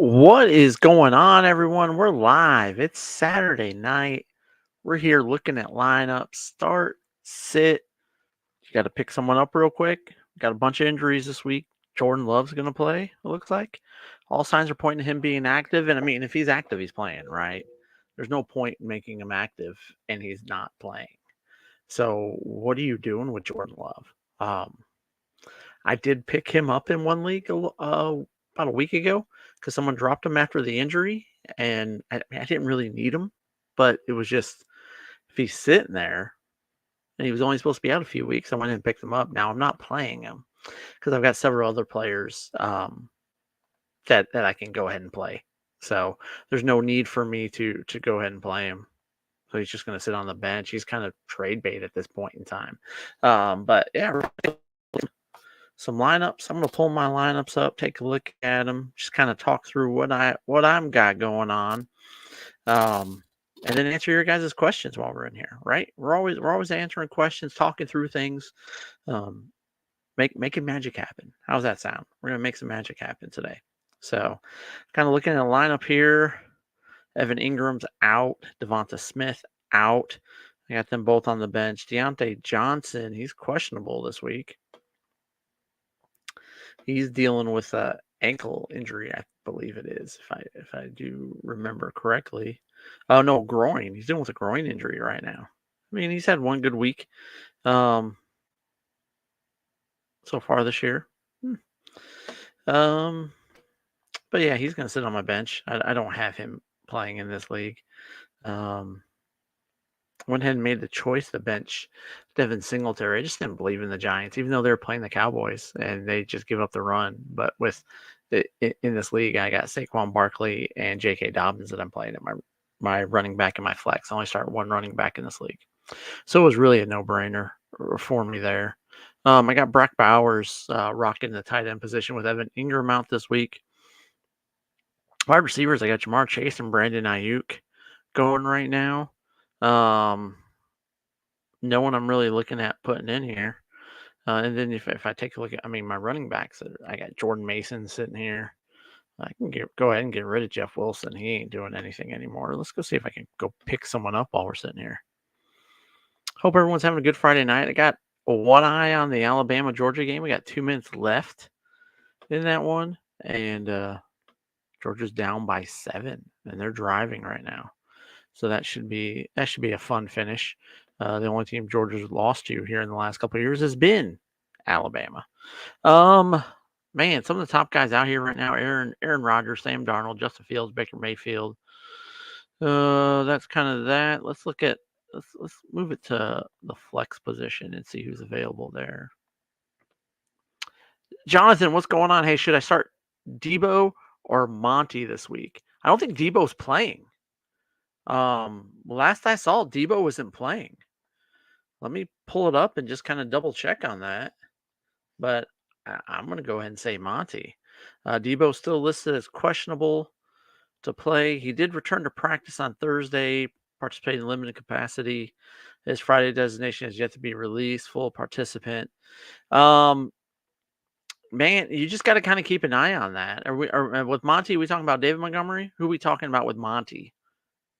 What is going on, everyone? We're live. It's Saturday night. We're here looking at lineups. Start, sit. You got to pick someone up real quick. Got a bunch of injuries this week. Jordan Love's going to play, it looks like. All signs are pointing to him being active. And I mean, if he's active, he's playing, right? There's no point in making him active and he's not playing. So, what are you doing with Jordan Love? Um, I did pick him up in one league about a week ago because someone dropped him after the injury, and I didn't really need him, but it was just if he's sitting there and he was only supposed to be out a few weeks, I went and picked him up. Now I'm not playing him because I've got several other players that I can go ahead and play. So there's no need for me to go ahead and play him. So he's just going to sit on the bench. He's kind of trade bait at this point in time. But yeah, some lineups. I'm going to pull my lineups up, take a look at them, just kind of talk through what I'm got going on, and then answer your guys' questions while we're in here. Right? We're always answering questions, talking through things, making magic happen. How's that sound? We're gonna make some magic happen today. So, kind of looking at a lineup here. Evan Ingram's out. Devonta Smith out. I got them both on the bench. Deontay Johnson, he's questionable this week. He's dealing with a ankle injury, I believe it is, if I do remember correctly. Oh no, groin. He's dealing with a groin injury right now. I mean, he's had one good week so far this year. But yeah, he's gonna sit on my bench. I don't have him playing in this league. Went ahead and made the choice to bench Devin Singletary. I just didn't believe in the Giants, even though they were playing the Cowboys and they just give up the run. But in this league, I got Saquon Barkley and J.K. Dobbins that I'm playing at my running back and my flex. I only start one running back in this league, so it was really a no-brainer for me there. I got Brock Bowers rocking the tight end position with Evan Ingram out this week. Wide receivers, I got Jamar Chase and Brandon Ayuk going right now. No one I'm really looking at putting in here. And then if I take a look at, my running backs, I got Jordan Mason sitting here. I can go ahead and get rid of Jeff Wilson. He ain't doing anything anymore. Let's go see if I can go pick someone up while we're sitting here. Hope everyone's having a good Friday night. I got one eye on the Alabama-Georgia game. We got 2 minutes left in that one. And Georgia's down by 7, and they're driving right now. So that should be a fun finish. The only team Georgia's lost to here in the last couple of years has been Alabama. Man, some of the top guys out here right now: Aaron Rodgers, Sam Darnold, Justin Fields, Baker Mayfield. That's kind of that. Let's move it to the flex position and see who's available there. Jonathan, what's going on? Hey, should I start Debo or Monty this week? I don't think Debo's playing. Last I saw, Debo wasn't playing. Let me pull it up and just kind of double check on that. But I'm going to go ahead and say Monty. Debo still listed as questionable to play. He did return to practice on Thursday, participating in limited capacity. His Friday designation has yet to be released. Full participant. Man, you just got to kind of keep an eye on that. Are with Monty? Are we talking about David Montgomery? Who are we talking about with Monty?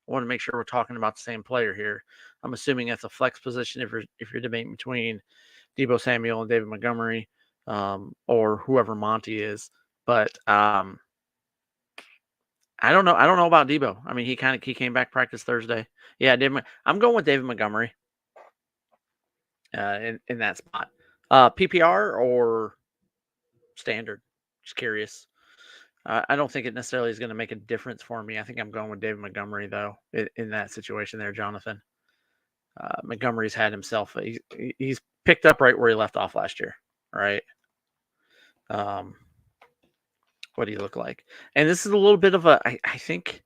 I want to make sure we're talking about the same player here. I'm assuming that's a flex position if you're debating between Debo Samuel and David Montgomery, or whoever Monty is. But I don't know. I don't know about Debo. I mean, he came back practice Thursday. Yeah, I'm going with David Montgomery in that spot. PPR or standard? Just curious. I don't think it necessarily is going to make a difference for me. I think I'm going with David Montgomery, though, in that situation there, Jonathan. Montgomery's had himself. He's picked up right where he left off last year, right? What do you look like? And this is a little bit of I think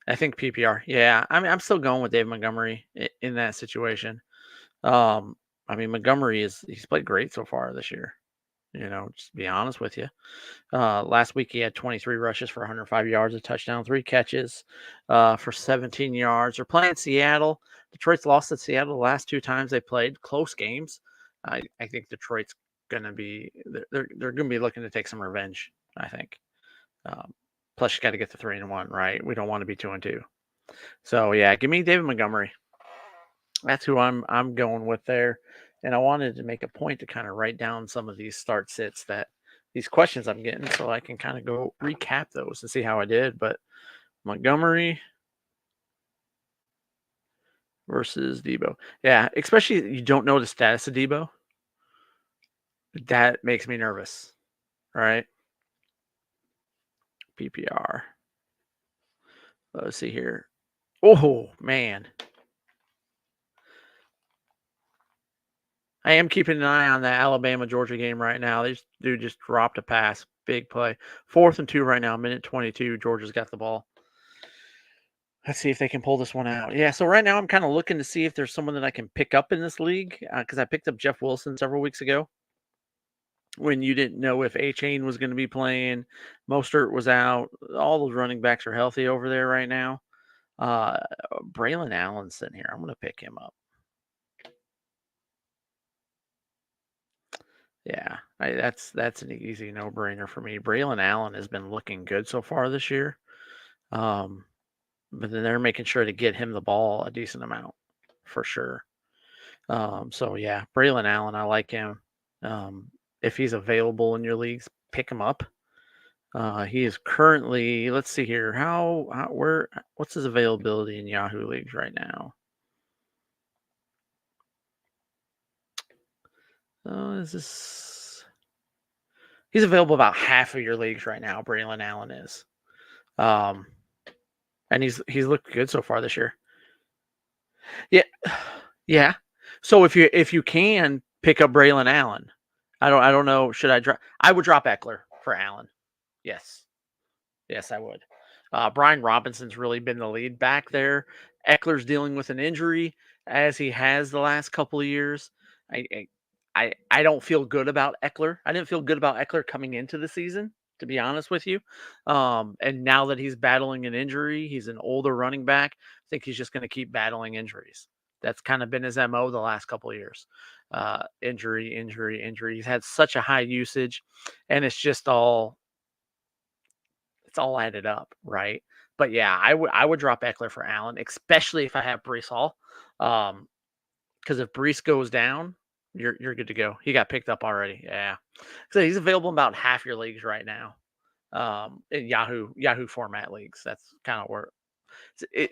PPR. Yeah, I'm still going with David Montgomery in that situation. Montgomery he's played great so far this year. Just to be honest with you. Last week he had 23 rushes for 105 yards, a touchdown, 3 catches for 17 yards. They're playing Seattle. Detroit's lost at Seattle the last 2 times they played close games. I think Detroit's gonna be they're gonna be looking to take some revenge. I think Plus, you got to get the 3-1, right? We don't want to be 2-2. So yeah, give me David Montgomery. That's who I'm going with there. And I wanted to make a point to kind of write down some of these start sits that these questions I'm getting so I can kind of go recap those and see how I did. But Montgomery versus Debo. Yeah, especially you don't know the status of Debo. That makes me nervous. Right? PPR. Let's see here. Oh, man. I am keeping an eye on that Alabama-Georgia game right now. This dude just dropped a pass. Big play. 4th and 2 right now, minute 22. Georgia's got the ball. Let's see if they can pull this one out. Yeah, so right now I'm kind of looking to see if there's someone that I can pick up in this league because I picked up Jeff Wilson several weeks ago when you didn't know if A-Chain was going to be playing. Mostert was out. All those running backs are healthy over there right now. Braylon Allen's sitting here. I'm going to pick him up. Yeah, that's an easy no-brainer for me. Braylon Allen has been looking good so far this year, but then they're making sure to get him the ball a decent amount for sure. So yeah, Braylon Allen, I like him. If he's available in your leagues, pick him up. He is currently, let's see here, what's his availability in Yahoo leagues right now? He's available about half of your leagues right now. Braylon Allen is, and he's looked good so far this year. Yeah, yeah. So if you can pick up Braylon Allen, I don't know. Should I drop? I would drop Eckler for Allen. Yes, I would. Brian Robinson's really been the lead back there. Eckler's dealing with an injury as he has the last couple of years. I don't feel good about Eckler. I didn't feel good about Eckler coming into the season, to be honest with you. And now that he's battling an injury, he's an older running back. I think he's just going to keep battling injuries. That's kind of been his MO the last couple of years. Injury. He's had such a high usage, and it's all added up, right? But yeah, I would drop Eckler for Allen, especially if I have Breece Hall. Because if Breece goes down, you're good to go. He got picked up already. Yeah, so he's available in about half your leagues right now. In Yahoo format leagues. That's kind of where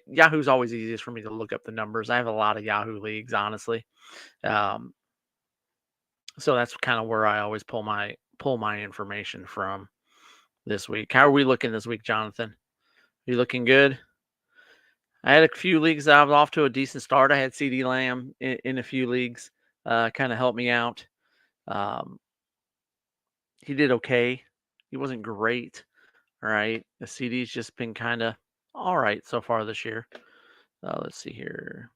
Yahoo's always easiest for me to look up the numbers. I have a lot of Yahoo leagues, honestly. So that's kind of where I always pull my information from this week. How are we looking this week, Jonathan? You looking good? I had a few leagues that I was off to a decent start. I had CeeDee Lamb in a few leagues, kind of helped me out. He did okay. He wasn't great. All right. The CD's just been kind of all right so far this year. Let's see here.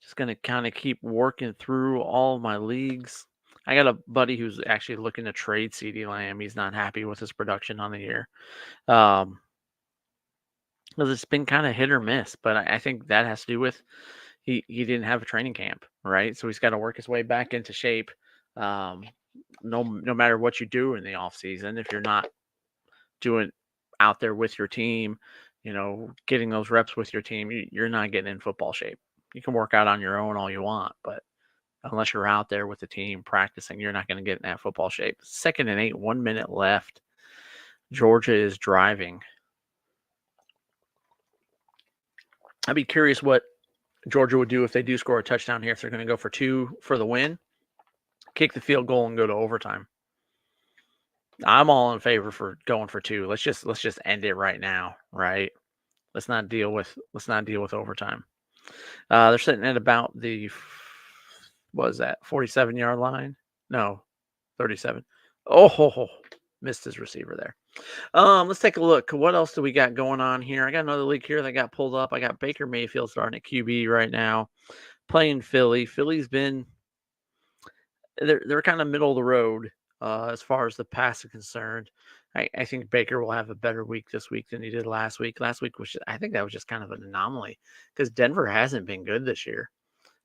Just going to kind of keep working through all of my leagues. I got a buddy who's actually looking to trade CeeDee Lamb. He's not happy with his production on the year. Because it's been kind of hit or miss, but I think that has to do with he didn't have a training camp, right? So he's got to work his way back into shape. No matter what you do in the off season, if you're not doing out there with your team, getting those reps with your team, you're not getting in football shape. You can work out on your own all you want, but unless you're out there with the team practicing, you're not going to get in that football shape. 2nd and 8, 1 minute left. Georgia is driving. I'd be curious what Georgia would do if they do score a touchdown here, if they're going to go for 2 for the win, kick the field goal and go to overtime. I'm all in favor for going for 2. Let's just end it right now, right? Let's not deal with overtime. They're sitting at about the 47-yard line? No, 37. Oh, missed his receiver there. Let's take a look. What else do we got going on here? I got another league here that got pulled up. I got Baker Mayfield starting at QB right now, playing Philly. Philly's been they're kind of middle of the road as far as the pass is concerned. I think Baker will have a better week this week than he did last week. Last week I think that was just kind of an anomaly because Denver hasn't been good this year.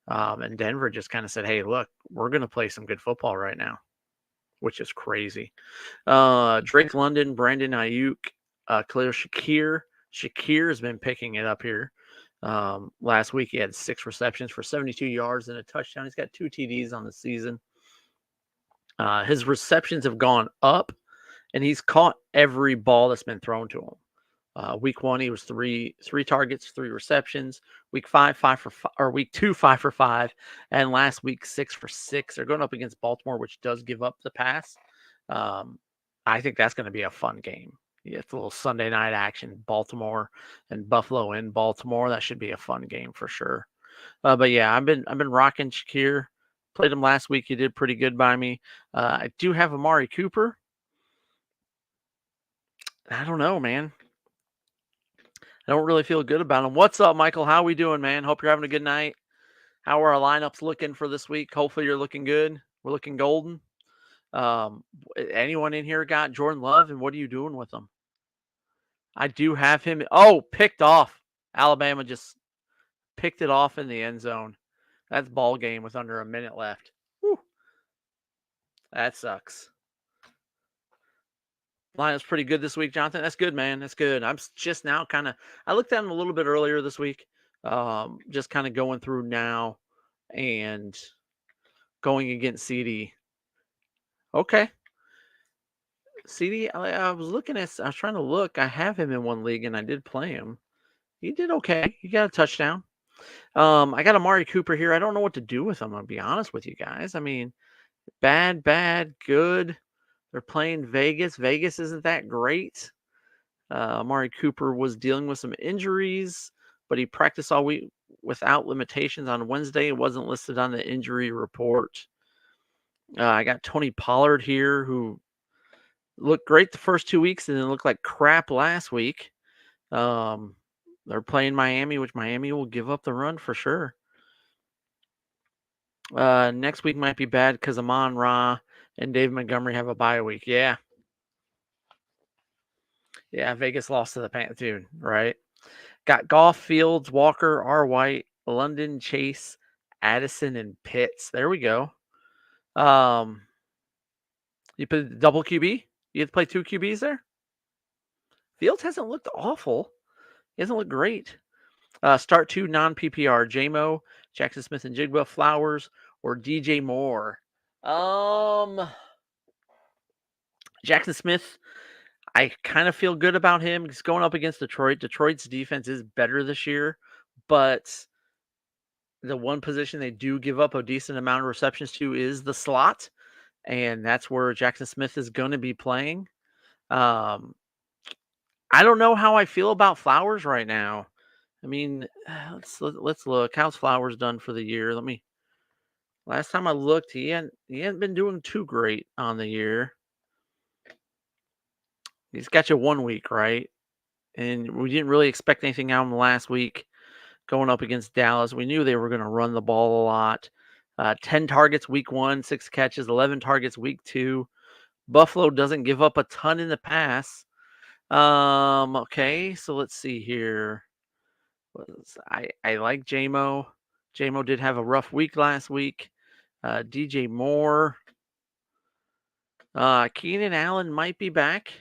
And Denver just kind of said, hey, look, we're going to play some good football right now. which is crazy. Drake London, Brandon Ayuk, Khalil Shakir. Shakir has been picking it up here. Last week he had 6 receptions for 72 yards and a touchdown. He's got 2 TDs on the season. His receptions have gone up, and he's caught every ball that's been thrown to him. Week 1, he was three targets, 3 receptions. Week 5, 5 for 5, or week 2, 5 for 5, and last week 6 for 6. They're going up against Baltimore, which does give up the pass. I think that's going to be a fun game. Yeah, it's a little Sunday night action. Baltimore and Buffalo in Baltimore. That should be a fun game for sure. But yeah, I've been rocking Shakir. Played him last week. He did pretty good by me. I do have Amari Cooper. I don't know, man. I don't really feel good about him. What's up, Michael? How we doing, man? Hope you're having a good night. How are our lineups looking for this week? Hopefully you're looking good. We're looking golden. Anyone in here got Jordan Love, and what are you doing with him? I do have him. Oh, picked off. Alabama just picked it off in the end zone. That's ball game with under a minute left. Whew. That sucks. Lineup's pretty good this week, Jonathan. That's good, man. That's good. I'm just now I looked at him a little bit earlier this week. Just kind of going through now and going against CD. Okay. CD, I was trying to look. I have him in one league, and I did play him. He did okay. He got a touchdown. I got Amari Cooper here. I don't know what to do with him, I'll be honest with you guys. I mean, bad, good. They're playing Vegas. Vegas isn't that great. Amari Cooper was dealing with some injuries, but he practiced all week without limitations on Wednesday. It wasn't listed on the injury report. I got Tony Pollard here, who looked great the first 2 weeks and then looked like crap last week. They're playing Miami, which Miami will give up the run for sure. Next week might be bad because Amon-Ra and Dave Montgomery have a bye week. Yeah. Yeah, Vegas lost to the Panthers, dude, right? Got Goff, Fields, Walker, R. White, London, Chase, Addison, and Pitts. There we go. You put double QB? You have to play 2 QBs there? Fields hasn't looked awful. He hasn't looked great. Start 2 non-PPR. J-Mo, Jackson Smith and Jigba, Flowers, or DJ Moore. Jackson Smith, I kind of feel good about him. He's going up against Detroit. Detroit's defense is better this year, but the one position they do give up a decent amount of receptions to is the slot, and that's where Jackson Smith is going to be playing. I don't know how I feel about Flowers right now. I mean, let's look. How's Flowers done for the year? Last time I looked, he hadn't been doing too great on the year. He's got you 1 week, right? And we didn't really expect anything out of him last week going up against Dallas. We knew they were going to run the ball a lot. 10 targets week 1, 6 catches, 11 targets week 2. Buffalo doesn't give up a ton in the pass. Okay, so let's see here. I like J-Mo. J-Mo did have a rough week last week. DJ Moore. Keenan Allen might be back.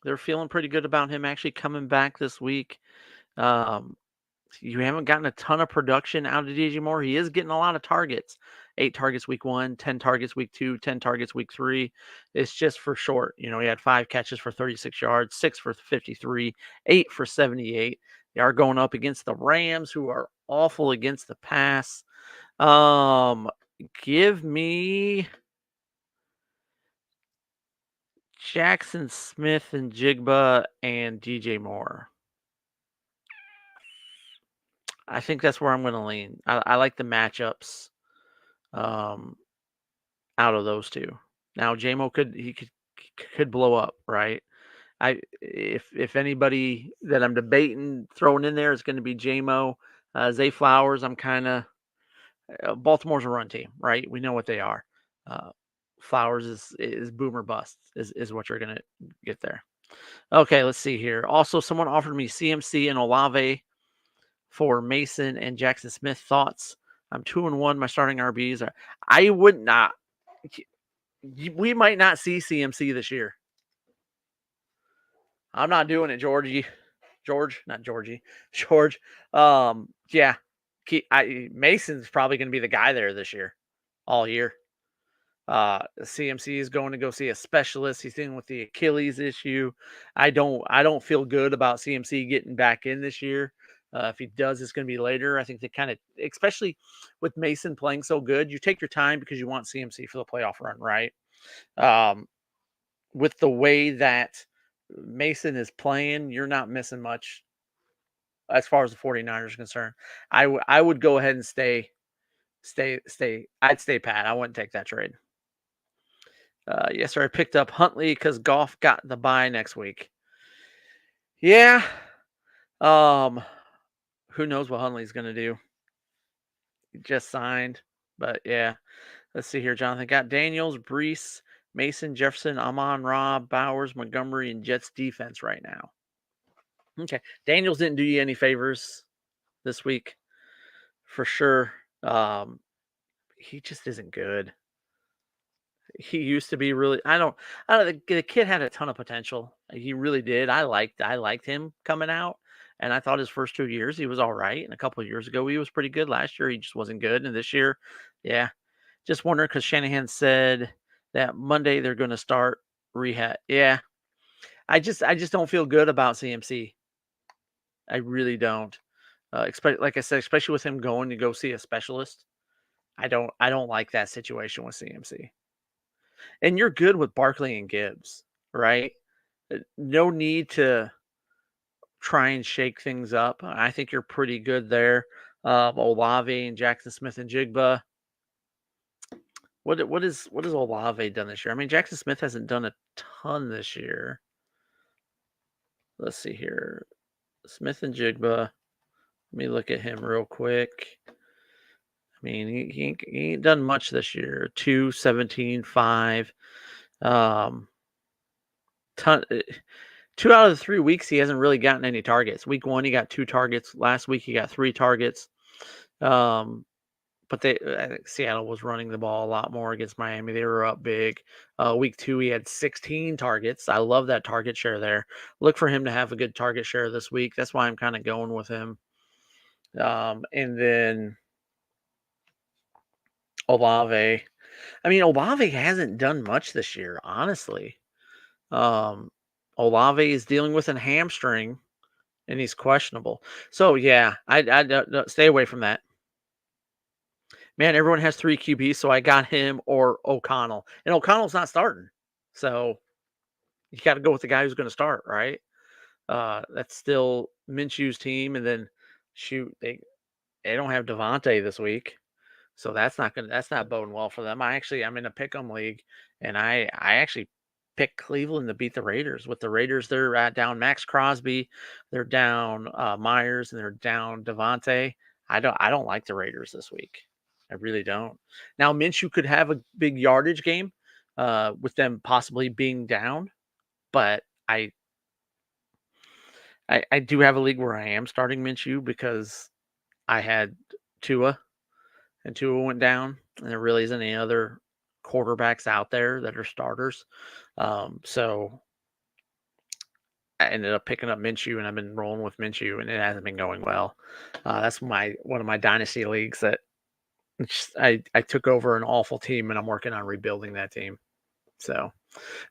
They're feeling pretty good about him actually coming back this week. You haven't gotten a ton of production out of DJ Moore. He is getting a lot of targets. 8 targets week 1, 10 targets week 2, 10 targets week 3. It's just for short. He had 5 catches for 36 yards, 6 for 53, 8 for 78. They are going up against the Rams, who are awful against the pass. Give me Jackson Smith and Jigba and DJ Moore. I think that's where I'm going to lean. I like the matchups out of those two. Now, J-Mo could blow up, right? If anybody that I'm debating throwing in there is going to be J-Mo, Zay Flowers, I'm kind of Baltimore's a run team, right? We know what they are. Flowers is boomer bust is what you're going to get there. Okay, let's see here. Also, someone offered me CMC and Olave for Mason and Jackson Smith. Thoughts? I'm 2-1. My starting RBs are. I would not. we might not see CMC this year. I'm not doing it, Georgie. George, not Georgie. George. Yeah. Mason's probably going to be the guy there this year, all year. CMC is going to go see a specialist. He's dealing with the Achilles issue. I don't feel good about CMC getting back in this year. If he does, it's going to be later. I think they kind of, especially with Mason playing so good, you take your time because you want CMC for the playoff run, right? With the way that Mason is playing, you're not missing much as far as the 49ers are concerned. I would go ahead and stay. I'd stay pat. I wouldn't take that trade. Yes, sir. I picked up Huntley because Goff got the bye next week. Yeah. Who knows what Huntley's going to do? He just signed, but yeah. Let's see here, Jonathan. Got Daniels, Brees, Mason, Jefferson, Amon-Ra, Bowers, Montgomery, and Jets defense right now. Okay. Daniels didn't do you any favors this week, for sure. He just isn't good. He used to be really. I don't. The kid had a ton of potential. He really did. I liked him coming out, and I thought his first 2 years he was all right. And a couple of years ago he was pretty good. Last year he just wasn't good. And this year, yeah, just wondering because Shanahan said that Monday they're going to start rehab. Yeah, I just don't feel good about CMC. I really don't. Like I said, especially with him going to go see a specialist. I don't like that situation with CMC. And you're good with Barkley and Gibbs, right? No need to try and shake things up. I think you're pretty good there. Olave and Jackson Smith and Jigba. What has Olave done this year? I mean, Jackson Smith hasn't done a ton this year. Let's see here. Smith and Jigba. Let me look at him real quick. I mean, he ain't done much this year. 2, 17, 5. 2 out of the 3 weeks, he hasn't really gotten any targets. Week 1, he got 2 targets. Last week, he got 3 targets. But I think Seattle was running the ball a lot more against Miami. They were up big. Week 2, he had 16 targets. I love that target share there. Look for him to have a good target share this week. That's why I'm kind of going with him. And then Olave. I mean, Olave hasn't done much this year, honestly. Olave is dealing with a hamstring, and he's questionable. So yeah, I stay away from that. Man, everyone has 3 QBs, so I got him or O'Connell, and O'Connell's not starting, so you got to go with the guy who's going to start, right? That's still Minshew's team, and then shoot, they don't have Devontae this week, so that's not boding well for them. I'm in a pick'em league, and I actually picked Cleveland to beat the Raiders. With the Raiders, they're down Max Crosby, they're down Myers, and they're down Devontae. I don't like the Raiders this week. I really don't. Now Minshew could have a big yardage game with them possibly being down, but I do have a league where I am starting Minshew because I had Tua, and Tua went down, and there really isn't any other quarterbacks out there that are starters. So I ended up picking up Minshew, and I've been rolling with Minshew, and it hasn't been going well. That's one of my dynasty leagues that I took over an awful team, and I'm working on rebuilding that team. So,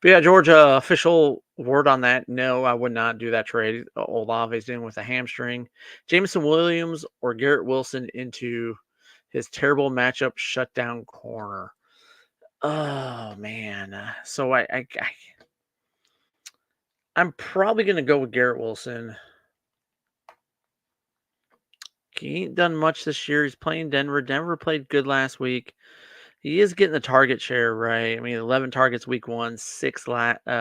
but yeah, Georgia, official word on that. No, I would not do that trade. Olave's in with a hamstring. Jameson Williams or Garrett Wilson into his terrible matchup shutdown corner. Oh man. So I'm probably going to go with Garrett Wilson. He ain't done much this year. He's playing Denver. Denver played good last week. He is getting the target share right. I mean, 11 targets week 1, 6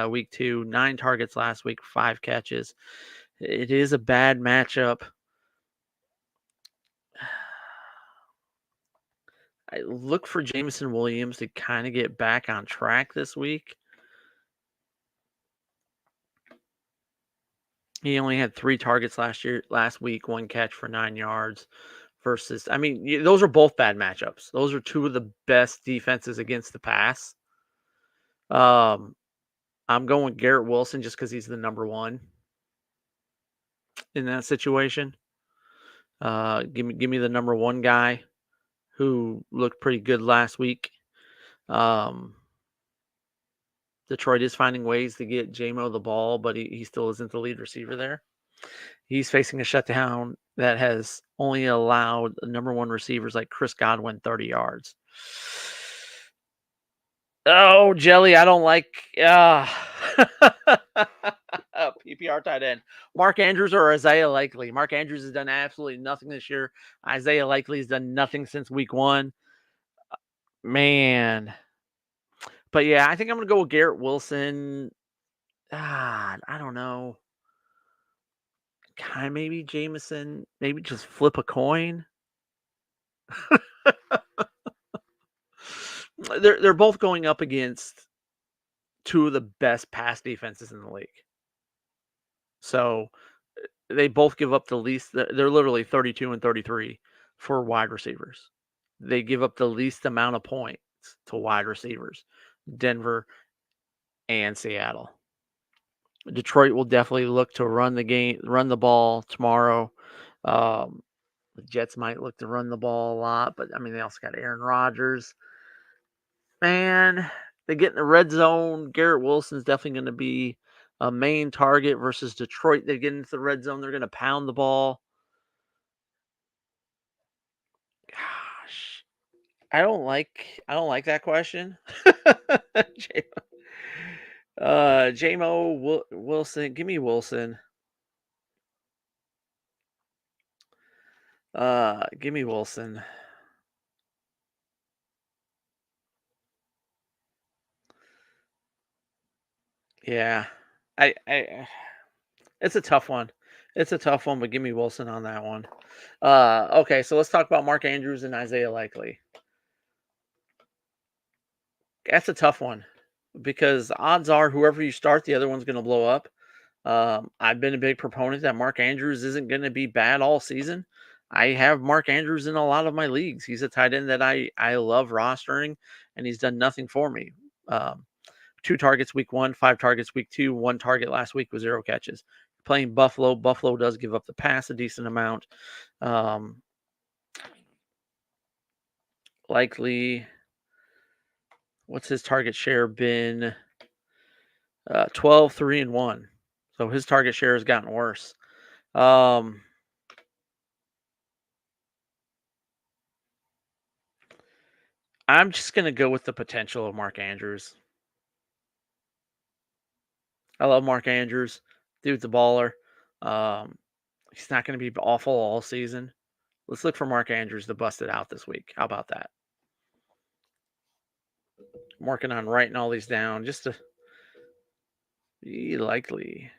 week 2, 9 targets last week, 5 catches. It is a bad matchup. I look for Jameson Williams to kind of get back on track this week. He only had 3 targets last week, 1 catch for 9 yards versus, I mean, those are both bad matchups. Those are 2 of the best defenses against the pass. I'm going Garrett Wilson just because he's the number one in that situation. Give me the number one guy who looked pretty good last week. Um, Detroit is finding ways to get JMO the ball, but he still isn't the lead receiver there. He's facing a shutdown that has only allowed the number one receivers like Chris Godwin 30 yards. Oh, Jelly, I don't like PPR tight end. Mark Andrews or Isaiah Likely. Mark Andrews has done absolutely nothing this year. Isaiah Likely has done nothing since week one. Man. But yeah, I think I'm going to go with Garrett Wilson. I don't know. Kind of maybe Jameson. Maybe just flip a coin. They're both going up against two of the best pass defenses in the league. So they both give up the least. They're literally 32 and 33 for wide receivers. They give up the least amount of points to wide receivers, Denver and Seattle. Detroit will definitely look to run the ball tomorrow. The Jets might look to run the ball a lot, but I mean, they also got Aaron Rodgers. Man, they get in the red zone. Garrett Wilson's definitely going to be a main target versus Detroit. They get into the red zone. They're going to pound the ball. Gosh, I don't like that question. JMO Wilson. Give me Wilson. Give me Wilson. Yeah. It's a tough one. It's a tough one, but give me Wilson on that one. Okay, so let's talk about Mark Andrews and Isaiah Likely. That's a tough one because odds are whoever you start, the other one's going to blow up. I've been a big proponent that Mark Andrews isn't going to be bad all season. I have Mark Andrews in a lot of my leagues. He's a tight end that I love rostering, and he's done nothing for me. 2 targets week 1, 5 targets week 2, 1 target last week with 0 catches. Playing Buffalo. Buffalo does give up the pass a decent amount. Likely, what's his target share been? 12, 3, and 1. So his target share has gotten worse. I'm just going to go with the potential of Mark Andrews. I love Mark Andrews. Dude's a baller. He's not going to be awful all season. Let's look for Mark Andrews to bust it out this week. How about that? I'm working on writing all these down just to be likely.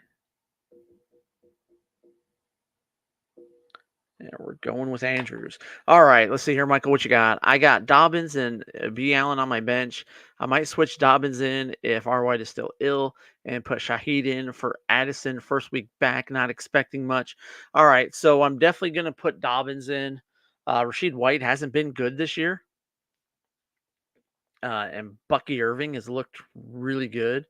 Yeah, we're going with Andrews. All right, let's see here, Michael. What you got? I got Dobbins and B. Allen on my bench. I might switch Dobbins in if R. White is still ill and put Shaheed in for Addison. First week back, not expecting much. All right, so I'm definitely going to put Dobbins in. Rashid White hasn't been good this year. And Bucky Irving has looked really good.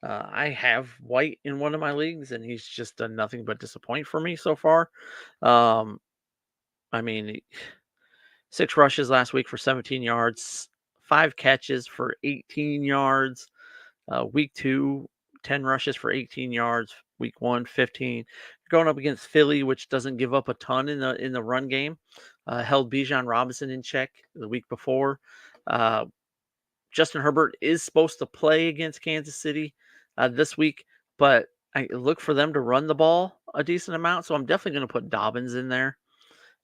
I have White in one of my leagues, and he's just done nothing but disappoint for me so far. I mean, 6 rushes last week for 17 yards, 5 catches for 18 yards. Week 2, 10 rushes for 18 yards. Week 1, 15. Going up against Philly, which doesn't give up a ton in the run game. Held Bijan Robinson in check the week before. Justin Herbert is supposed to play against Kansas City this week, but I look for them to run the ball a decent amount, so I'm definitely going to put Dobbins in there.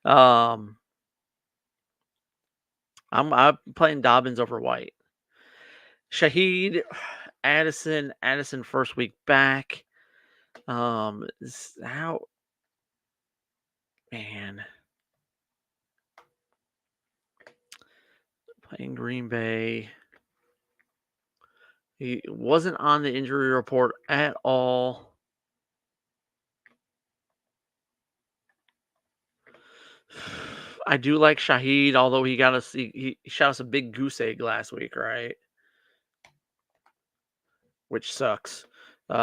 I'm playing Dobbins over White. Shaheed, Addison first week back. How, man, playing Green Bay. He wasn't on the injury report at all. I do like Shaheed, although he shot us a big goose egg last week, right? which sucks. He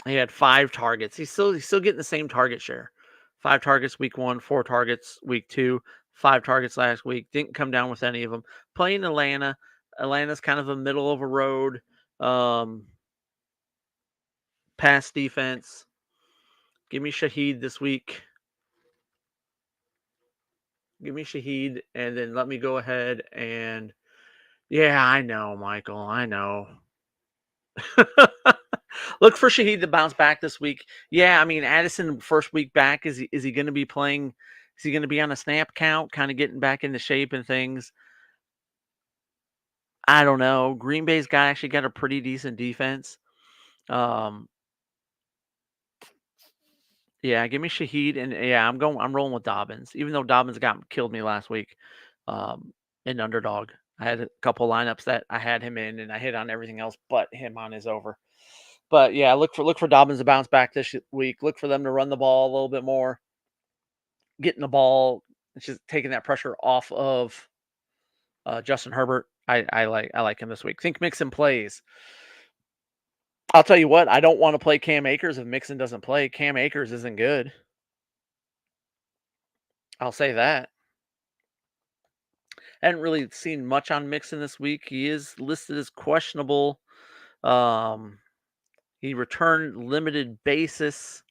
had 5 targets. He's still getting the same target share. 5 targets week 1, 4 targets week 2, 5 targets last week. Didn't come down with any of them. Playing Atlanta. Atlanta's kind of a middle of a road pass defense. Give me Shaheed this week. Give me Shaheed, and then let me go ahead and yeah, I know, Michael. I know. Look for Shaheed to bounce back this week. Yeah, I mean, Addison first week back, is he going to be playing? Is he going to be on a snap count, kind of getting back into shape and things? I don't know. Green Bay's actually got a pretty decent defense. Yeah, give me Shaheed, and yeah, I'm rolling with Dobbins, even though Dobbins killed me last week in underdog. I had a couple lineups that I had him in, and I hit on everything else but him on his over. But yeah, look for Dobbins to bounce back this week. Look for them to run the ball a little bit more, getting the ball, it's just taking that pressure off of Justin Herbert. I like him this week. Think Mixon plays. I'll tell you what, I don't want to play Cam Akers if Mixon doesn't play. Cam Akers isn't good. I'll say that. I hadn't really seen much on Mixon this week. He is listed as questionable. He returned limited basis.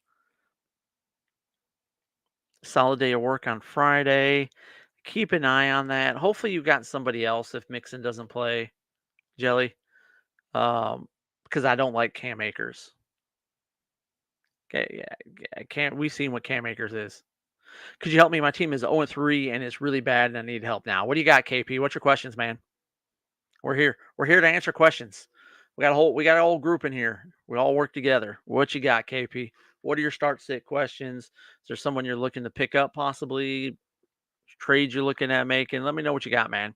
Solid day of work on Friday. Keep an eye on that. Hopefully you got somebody else if Mixon doesn't play, Jelly. Because I don't like Cam Akers. Okay, yeah, we've seen what Cam Akers is. Could you help me? My team is 0-3 and it's really bad and I need help now. What do you got, KP? What's your questions, man? We're here. We're here to answer questions. We got a whole group in here. We all work together. What you got, KP? What are your start sit questions? Is there someone you're looking to pick up possibly? Trades you're looking at making? Let me know what you got, man.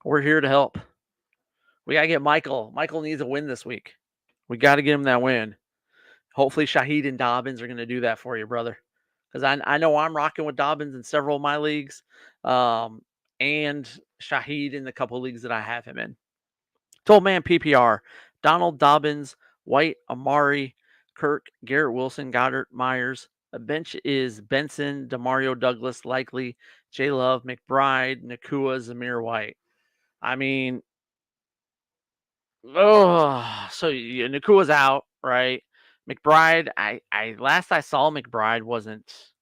We're here to help. We got to get Michael. Michael needs a win this week. We got to get him that win. Hopefully Shaheed and Dobbins are going to do that for you, brother. Because I know I'm rocking with Dobbins in several of my leagues. And Shaheed in the couple of leagues that I have him in. Told man PPR. Donald, Dobbins, White, Amari, Kirk, Garrett Wilson, Goddard, Myers. A bench is Benson, Demario Douglas, Likely, J Love, McBride, Nakua, Zamir White. I mean, so Nakua's out, right? McBride, I last I saw McBride wasn't.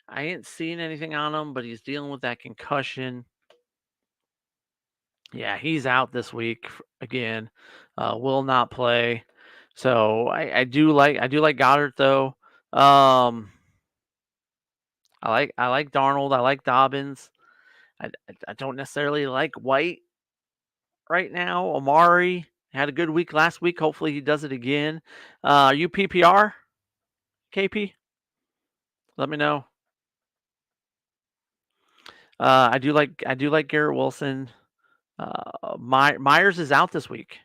I ain't seen anything on him, but he's dealing with that concussion. Yeah, he's out this week again. Will not play. So I do like Goddard though. I like Darnold. I like Dobbins. I don't necessarily like White right now. Amari had a good week last week. Hopefully he does it again. Are you PPR, KP? Let me know. I do like Garrett Wilson. Myers is out this week.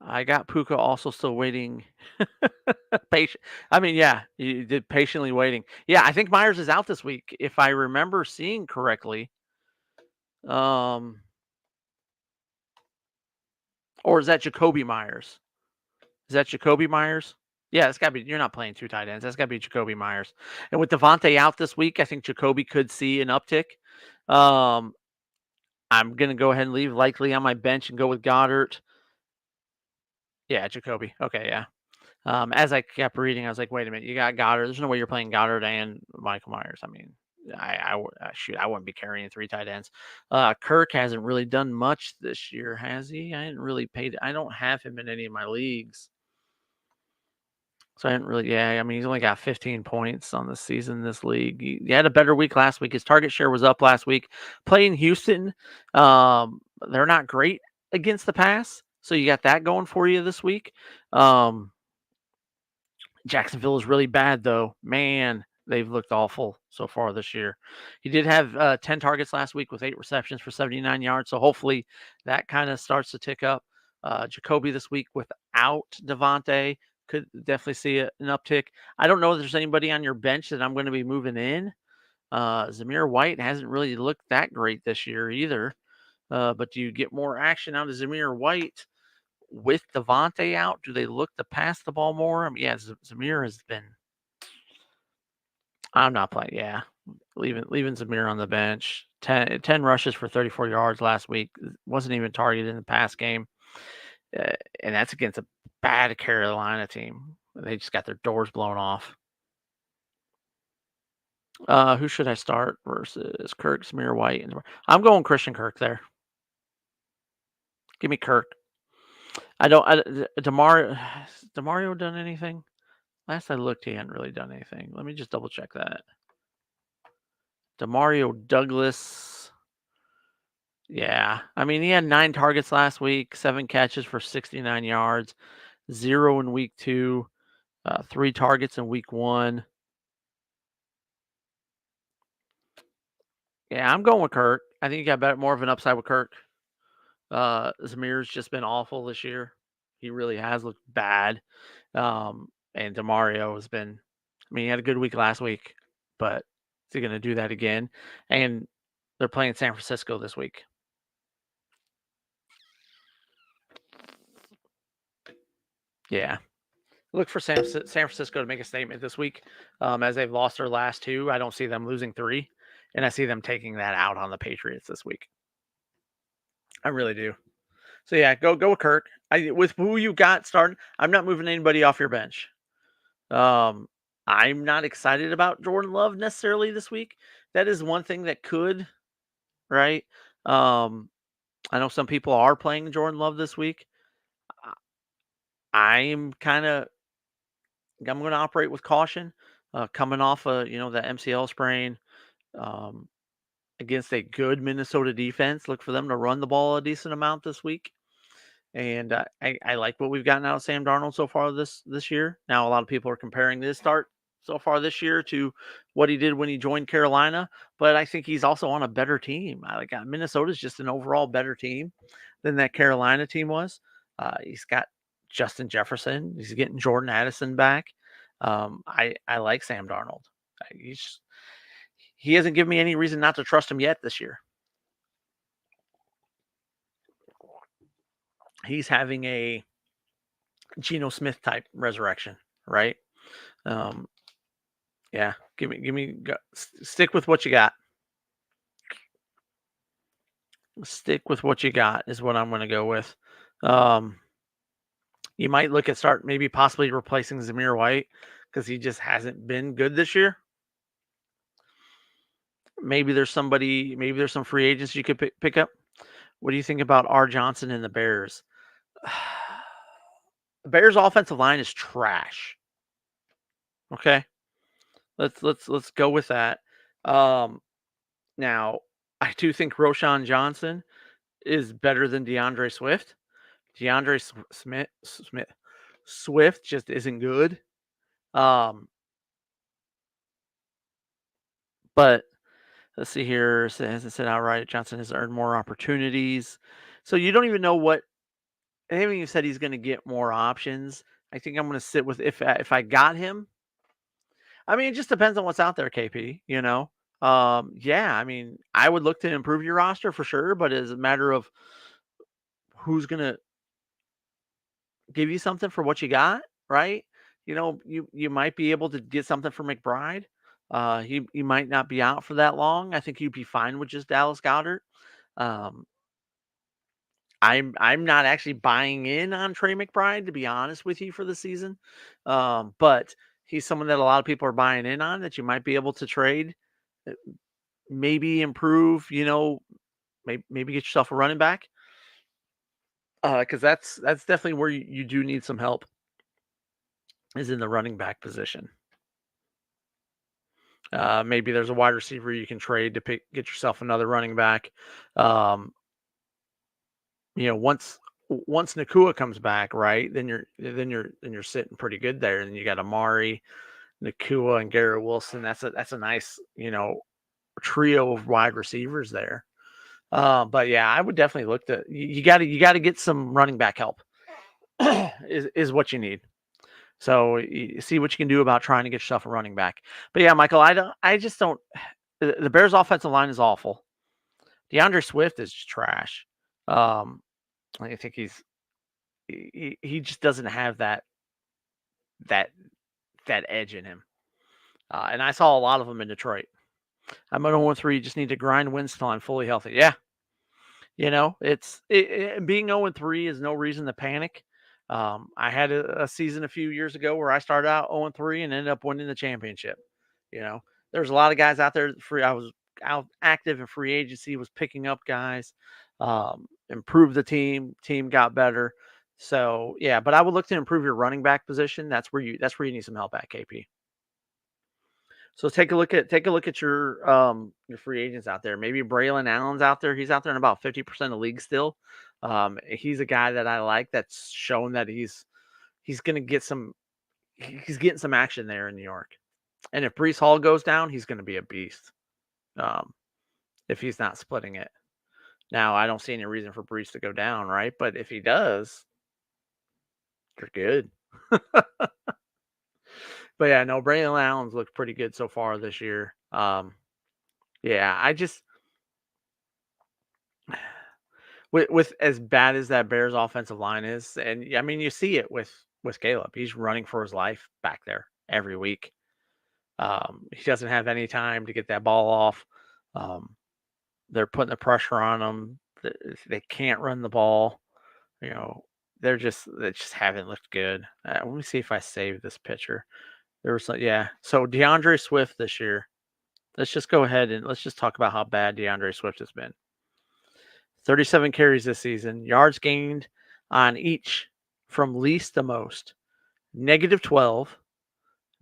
I got Puka also still waiting. Patient. I mean, yeah, you did patiently waiting. Yeah, I think Myers is out this week, if I remember seeing correctly. Or is that Jacoby Myers? Is that Jacoby Myers? Yeah, it's got to be. You're not playing 2 tight ends. That's got to be Jacoby Myers. And with Devontae out this week, I think Jacoby could see an uptick. I'm going to go ahead and leave Likely on my bench and go with Goddard. Yeah, Jacoby. Okay, yeah. As I kept reading, I was like, wait a minute, you got Goddard. There's no way you're playing Goddard and Michael Myers. I mean, I wouldn't be carrying 3 tight ends. Kirk hasn't really done much this year, has he? I don't have him in any of my leagues. So I didn't really, I mean, he's only got 15 points on the season, this league. He had a better week last week. His target share was up last week. Playing Houston, they're not great against the pass. So you got that going for you this week. Jacksonville is really bad, though. Man, they've looked awful so far this year. He did have 10 targets last week with 8 receptions for 79 yards. So hopefully that kind of starts to tick up. Jacoby this week without Devontae could definitely see an uptick. I don't know if there's anybody on your bench that I'm going to be moving in. Zamir White hasn't really looked that great this year either. But do you get more action out of Zamir White with Devontae out? Do they look to pass the ball more? I mean, yeah, Zamir has been. I'm not playing. Yeah, leaving Zamir on the bench. 10 rushes for 34 yards last week. Wasn't even targeted in the pass game. And that's against a bad Carolina team. They just got their doors blown off. Who should I start versus Kirk, Zamir White? I'm going Christian Kirk there. Give me Kirk. Demario done anything? Last I looked, he hadn't really done anything. Let me just double check that. Demario Douglas. Yeah. I mean, he had 9 targets last week, 7 catches for 69 yards, 0 in week 2, 3 targets in week 1. Yeah, I'm going with Kirk. I think you got more of an upside with Kirk. Zamir's just been awful this year. He really has looked bad. And Demario has been, I mean, he had a good week last week, but is he going to do that again? And they're playing San Francisco this week. Yeah. Look for San Francisco to make a statement this week. As they've lost their last 2, I don't see them losing 3. And I see them taking that out on the Patriots this week. I really do. So yeah, go with Kirk. With who you got starting, I'm not moving anybody off your bench. I'm not excited about Jordan Love necessarily this week. That is one thing that could, right? I know some people are playing Jordan Love this week. I'm going to operate with caution. Coming off the MCL sprain, against a good Minnesota defense. Look for them to run the ball a decent amount this week. And I like what we've gotten out of Sam Darnold so far this year. Now, a lot of people are comparing this start so far this year to what he did when he joined Carolina, but I think he's also on a better team. Minnesota's just an overall better team than that Carolina team was. He's got Justin Jefferson. He's getting Jordan Addison back. I like Sam Darnold. He hasn't given me any reason not to trust him yet this year. He's having a Geno Smith type resurrection, right? Yeah, stick with what you got. Stick with what you got is what I'm going to go with. You might look at maybe possibly replacing Zamir White because he just hasn't been good this year. Maybe there's some free agents you could pick up. What do you think about R. Johnson and the Bears? The Bears' offensive line is trash. Okay, let's go with that. Now, I do think Roschon Johnson is better than DeAndre Swift. DeAndre Swift just isn't good. But let's see here. As it said outright, Johnson has earned more opportunities. So you don't even know what. I haven't even said he's going to get more options. I think I'm going to sit with if I got him. I mean, it just depends on what's out there, KP. Yeah. I mean, I would look to improve your roster for sure, but it's a matter of who's going to give you something for what you got, right? You might be able to get something for McBride. He might not be out for that long. I think you'd be fine with just Dallas Goedert. I'm not actually buying in on Trey McBride, to be honest with you, for the season. But he's someone that a lot of people are buying in on that you might be able to trade, maybe improve, maybe get yourself a running back. Because that's definitely where you do need some help, is in the running back position. Maybe there's a wide receiver you can trade to get yourself another running back. Once Nacua comes back, right, then you're sitting pretty good there. And you got Amari, Nacua, and Garrett Wilson. That's a nice trio of wide receivers there. But yeah, I would definitely look to you got to get some running back help is what you need. So you see what you can do about trying to get yourself a running back. But yeah, Michael, I just don't. The Bears' offensive line is awful. DeAndre Swift is just trash. I think he just doesn't have that that edge in him. And I saw a lot of them in Detroit. I'm at 0-3. You just need to grind wins till I'm fully healthy. Yeah, being 0-3 is no reason to panic. I had a season a few years ago where I started out 0-3 and ended up winning the championship. You know, there's a lot of guys out there free. I was out active in free agency, was picking up guys, improved the team. Team got better. So yeah, but I would look to improve your running back position. That's where you need some help at, KP. So take a look at your free agents out there. Maybe Braylon Allen's out there. He's out there in about 50% of leagues still. He's a guy that I like that's shown that he's gonna get he's getting some action there in New York. And if Brees Hall goes down, he's gonna be a beast. Um, if he's not splitting it. Now I don't see any reason for Brees to go down, right? But if he does, you're good. But yeah, no, Braylon Allen's looked pretty good so far this year. Yeah, I just with as bad as that Bears offensive line is, and I mean you see it with Caleb. He's running for his life back there every week. He doesn't have any time to get that ball off. Um, they're putting the pressure on him. They can't run the ball. You know, they just haven't looked good. Let me see if I saved this picture. There was yeah. So DeAndre Swift this year. Let's just go ahead and let's just talk about how bad DeAndre Swift has been. 37 carries this season, yards gained on each from least to most. -12,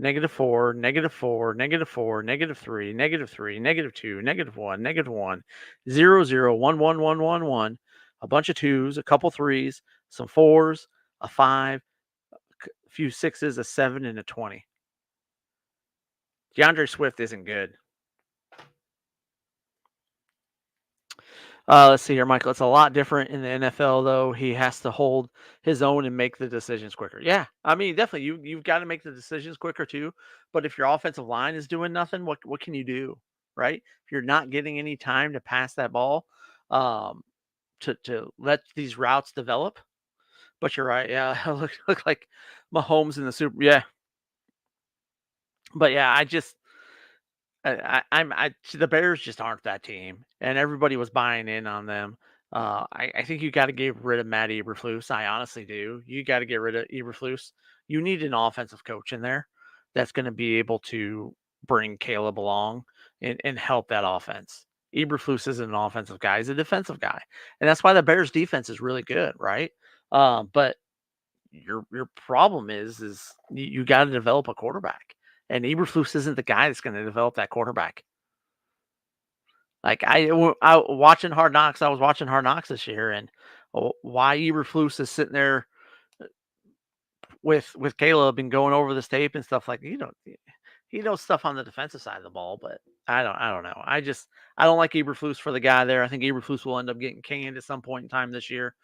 -4, -4, -4, -3, -3, -2, -1, -1, 0, 0, 1, 1, 1, 1, 1, a bunch of twos, a couple threes, some fours, a 5, a few sixes, a 7, and a 20. DeAndre Swift isn't good. Let's see here, Michael. It's a lot different in the NFL, though. He has to hold his own and make the decisions quicker. Yeah, I mean, definitely, you've got to make the decisions quicker too. But if your offensive line is doing nothing, what can you do, right? If you're not getting any time to pass that ball, um, to let these routes develop. But you're right. Yeah, look like Mahomes in the Super. Yeah, but yeah, I just the Bears just aren't that team, and everybody was buying in on them. I think you got to get rid of Matt Eberflus. I honestly do. You got to get rid of Eberflus. You need an offensive coach in there that's going to be able to bring Caleb along and help that offense. Eberflus isn't an offensive guy; he's a defensive guy, and that's why the Bears' defense is really good, right? But your problem is you got to develop a quarterback, and Eberflus isn't the guy that's going to develop that quarterback. Like I watching Hard Knocks, I was watching Hard Knocks this year, and why Eberflus is sitting there with Caleb and going over this tape and stuff like he knows stuff on the defensive side of the ball, but I don't know. I don't like Eberflus for the guy there. I think Eberflus will end up getting canned at some point in time this year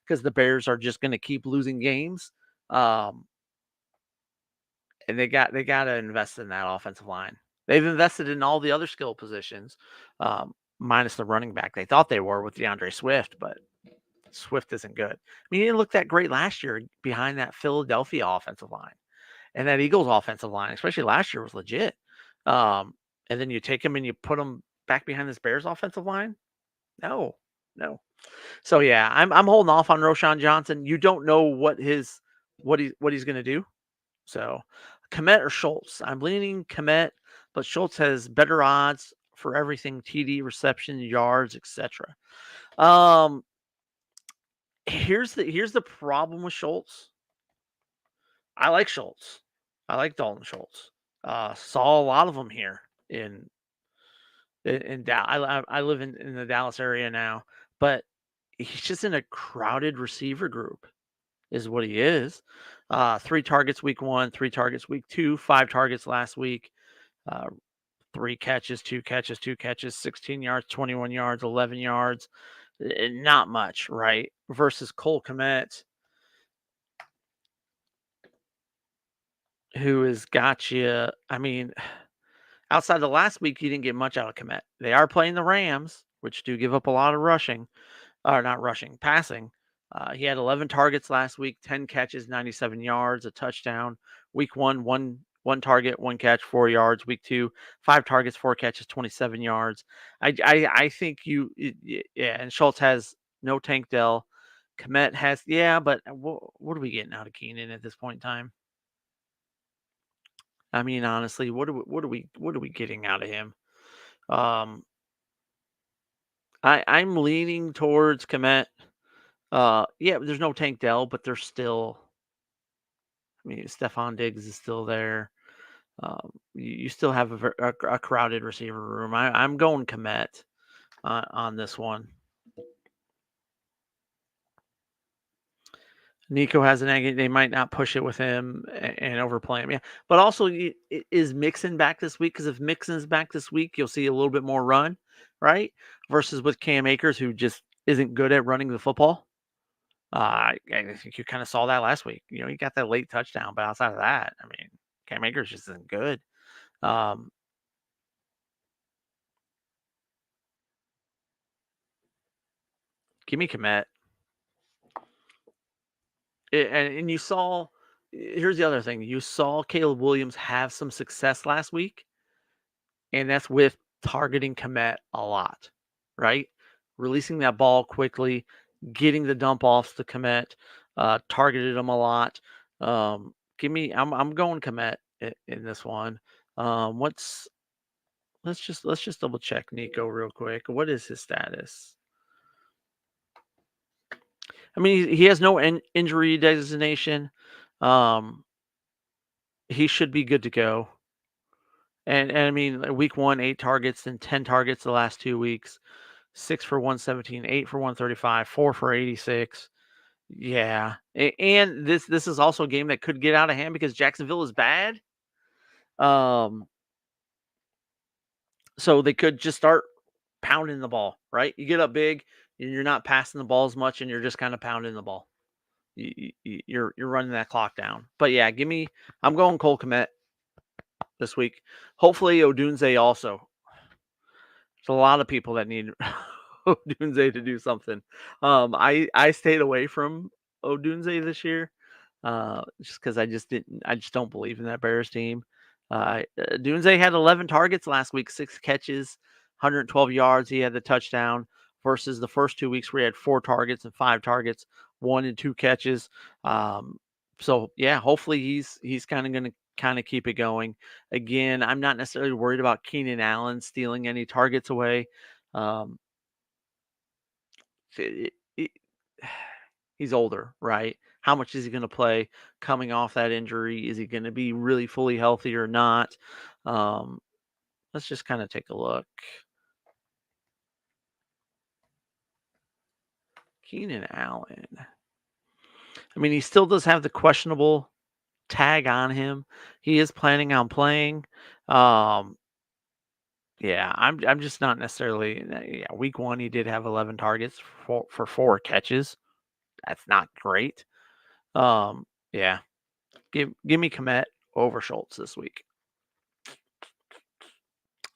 because the Bears are just going to keep losing games. Um, and they got to invest in that offensive line. They've invested in all the other skill positions, minus the running back. They thought they were with DeAndre Swift, but Swift isn't good. I mean, he didn't look that great last year behind that Philadelphia offensive line, and that Eagles offensive line, especially last year, was legit. And then you take him and you put him back behind this Bears offensive line. No, no. So yeah, I'm holding off on Roschon Johnson. You don't know what he's going to do. So, Kmet or Schultz? I'm leaning Kmet, but Schultz has better odds for everything: TD, reception, yards, etc. Um, here's the problem with Schultz. I like Schultz. I like Dalton Schultz. Saw a lot of them here in Dallas. I live in the Dallas area now, but he's just in a crowded receiver group. Is what he is. 3 targets week 1, 3 targets week 2, 5 targets last week. 3 catches, 2 catches, 2 catches, 16 yards, 21 yards, 11 yards. Not much, right? Versus Cole Kmet, who has got you. I mean, outside the last week, you didn't get much out of Kmet. They are playing the Rams. which do give up a lot of rushing, or not rushing, passing. He had 11 targets last week, 10 catches, 97 yards, a touchdown. Week one target, one catch, 4 yards. Week two, 5 targets, 4 catches, 27 yards. I think yeah. And Schultz has no Tank Dell. Kmet has, yeah, but what are we getting out of Keenan at this point in time? I mean, honestly, what are we getting out of him? Um, I'm leaning towards Kmet. Yeah, there's no Tank Dell, but there's still. I mean, Stephon Diggs is still there. You still have a crowded receiver room. I'm going Kmet on this one. Nico has an egg. They might not push it with him and overplay him. Yeah, but also is Mixon back this week? Because if Mixon's back this week, you'll see a little bit more run, right? Versus with Cam Akers, who just isn't good at running the football. I think you kind of saw that last week. He got that late touchdown, but outside of that, I mean, Cam Akers just isn't good. Give me Kmet. And you saw. Here's the other thing: you saw Caleb Williams have some success last week, and that's with targeting Kmet a lot, right? Releasing that ball quickly, getting the dump offs to Kmet, targeted him a lot. I'm going Kmet in this one. Let's just double check Nico real quick. What is his status? I mean, he has no injury designation. He should be good to go. And I mean, week 1, 8 targets and 10 targets the last 2 weeks. 6 for 117, 8 for 135, 4 for 86. Yeah. And this is also a game that could get out of hand because Jacksonville is bad. So they could just start pounding the ball, right? You get up big and you're not passing the ball as much and you're just kind of pounding the ball. You're running that clock down. But yeah, I'm going Cole Kmet this week. Hopefully Odunze also. There's a lot of people that need Odunze to do something. I stayed away from Odunze this year, just because I just don't believe in that Bears team. Odunze had 11 targets last week, 6 catches, 112 yards. He had the touchdown versus the first 2 weeks where he had 4 targets and 5 targets, 1 and 2 catches. So yeah, hopefully he's kind of going to kind of keep it going. Again, I'm not necessarily worried about Keenan Allen stealing any targets away. Um, it, it, he's older, right? How much is he going to play coming off that injury? Is he going to be really fully healthy or not? Let's just kind of take a look. Keenan Allen. I mean, he still does have the questionable tag on him. He is planning on playing. Yeah, I'm just not necessarily. Yeah, week 1 he did have 11 targets for 4 catches. That's not great. Yeah, give me Kmet over Schultz this week.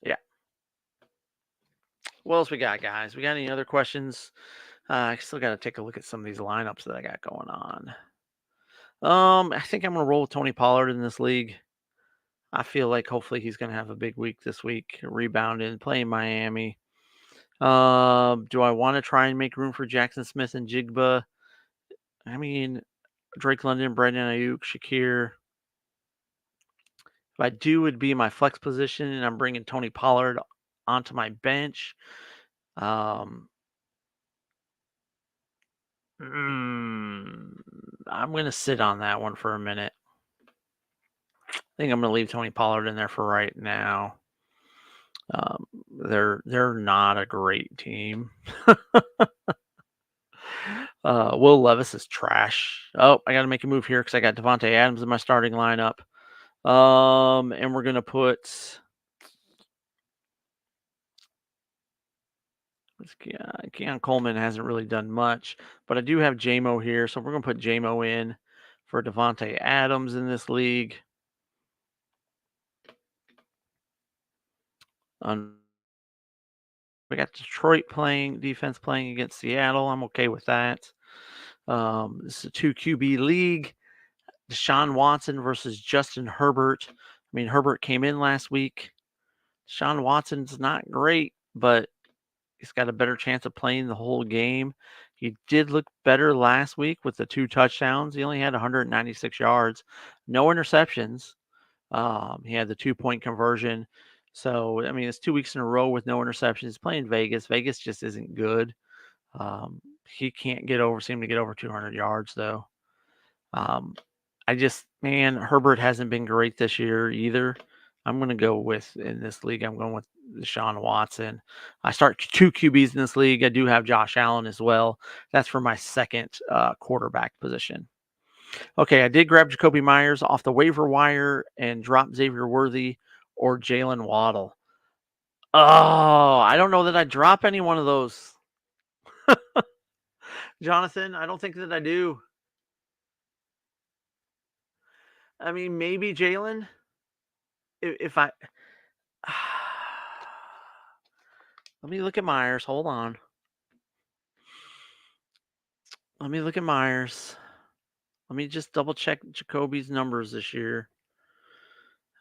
Yeah. What else we got, guys? We got any other questions? I still got to take a look at some of these lineups that I got going on. I think I'm gonna roll with Tony Pollard in this league. I feel like hopefully he's gonna have a big week this week, rebounding, playing Miami. Do I want to try and make room for Jackson Smith and Jigba? I mean, Drake London, Brandon Ayuk, Shakir. If I do, would be my flex position, and I'm bringing Tony Pollard onto my bench. I'm going to sit on that one for a minute. I think I'm going to leave Tony Pollard in there for right now. They're not a great team. Will Levis is trash. Oh, I got to make a move here because I got Davante Adams in my starting lineup. And we're gonna put. Keon Coleman hasn't really done much, but I do have JMO here, so we're gonna put JMO in for Davante Adams in this league. We got Detroit defense playing against Seattle. I'm okay with that. This is a 2 QB league. Deshaun Watson versus Justin Herbert. I mean, Herbert came in last week. Deshaun Watson's not great, but he's got a better chance of playing the whole game. He did look better last week with the 2 touchdowns. He only had 196 yards, no interceptions. He had the 2-point conversion. So, I mean, it's 2 weeks in a row with no interceptions. He's playing Vegas. Vegas just isn't good. He can't seem to get over 200 yards, though. Herbert hasn't been great this year either. I'm going to go in this league, I'm going with Deshaun Watson. I start 2 QBs in this league. I do have Josh Allen as well. That's for my second quarterback position. Okay, I did grab Jakobi Meyers off the waiver wire and drop Xavier Worthy or Jalen Waddle. Oh, I don't know that I drop any one of those. Jonathan, I don't think that I do. I mean, maybe Jalen. If I let me look at Myers. Hold on. Let me look at Myers. Let me just double check Jacoby's numbers this year.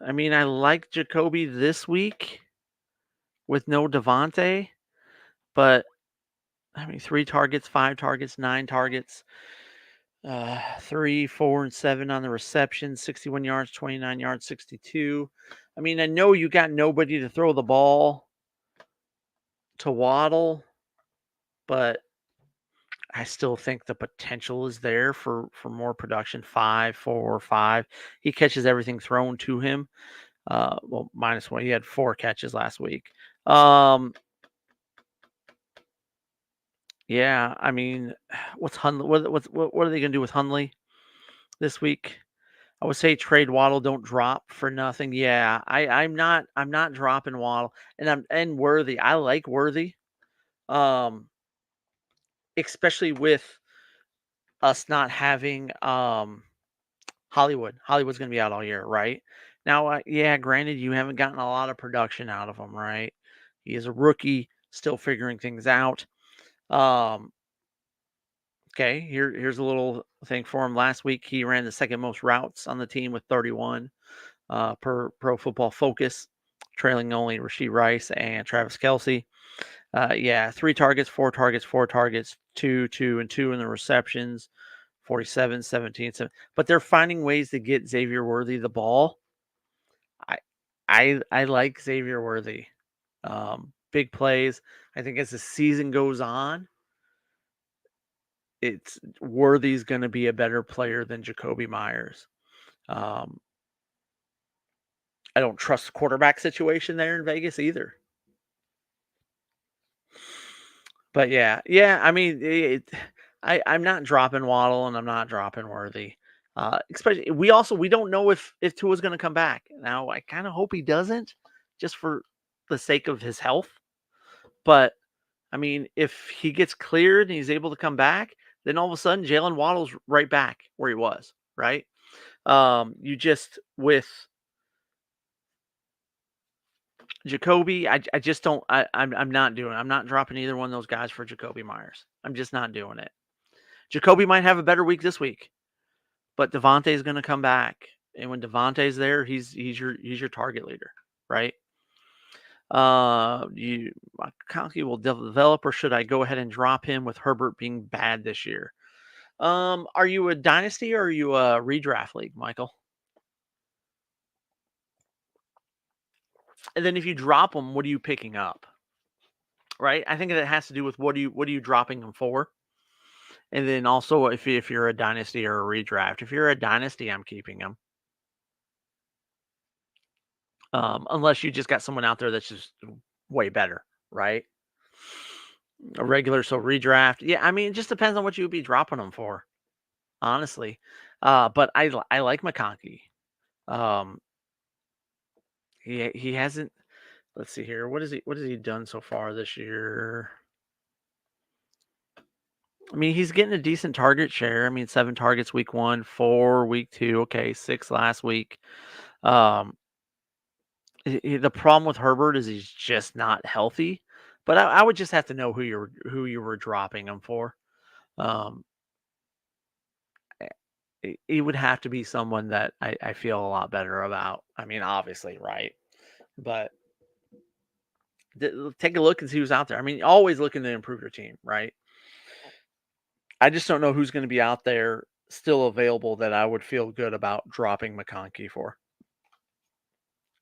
I mean, I like Jacoby this week with no Devontae, but I mean, 3 targets, 5 targets, 9 targets, 3, 4, and 7 on the reception, 61 yards, 29 yards, 62. I mean, I know you got nobody to throw the ball to Waddle, but I still think the potential is there for more production. 5, 4, 5. He catches everything thrown to him. Well, -1. He had 4 catches last week. Yeah, I mean, what's Hundley? What are they going to do with Hundley this week? I would say trade Waddle, don't drop for nothing. Yeah, I'm not dropping Waddle, and Worthy. I like Worthy, especially with us not having Hollywood. Hollywood's going to be out all year, right? Now, yeah, granted, you haven't gotten a lot of production out of him, right? He is a rookie, still figuring things out. Okay, here's a little thing for him. Last week, he ran the second most routes on the team with 31 per Pro Football Focus, trailing only Rashee Rice and Travis Kelce. 3 targets, 4 targets, 4 targets, 2, 2, and 2 in the receptions, 47, 17, 7. But they're finding ways to get Xavier Worthy the ball. I like Xavier Worthy. Big plays. I think as the season goes on, Worthy's going to be a better player than Jakobi Meyers. I don't trust the quarterback situation there in Vegas either. But yeah. I mean, I'm not dropping Waddle and I'm not dropping Worthy. Especially we don't know if Tua's going to come back. Now I kind of hope he doesn't, just for the sake of his health. But I mean, if he gets cleared and he's able to come back, then all of a sudden Jalen Waddle's right back where he was, right? You just with Jakobi, I just don't. I'm not doing it. I'm not dropping either one of those guys for Jakobi Meyers. I'm just not doing it. Jakobi might have a better week this week, but Devontae's going to come back, and when Devontae's there, he's your target leader, right? McConkey will develop, or should I go ahead and drop him with Herbert being bad this year? Are you a dynasty or are you a redraft league, Michael? And then if you drop them, what are you picking up? Right? I think that has to do with what are you dropping them for? And then also if you're a dynasty or a redraft. If you're a dynasty, I'm keeping them. Unless you just got someone out there that's just way better, right? A regular, so redraft. Yeah, I mean, it just depends on what you would be dropping them for, honestly. But I like McConkey. He hasn't. Let's see here. What has he done so far this year? I mean, he's getting a decent target share. I mean, 7 targets week 1, 4 week 2. Okay, 6 last week. The problem with Herbert is he's just not healthy. But I would just have to know who you were dropping him for. Um, it would have to be someone that I feel a lot better about. I mean, obviously, right? But take a look and see who's out there. I mean, always looking to improve your team, right? I just don't know who's going to be out there still available that I would feel good about dropping McConkey for.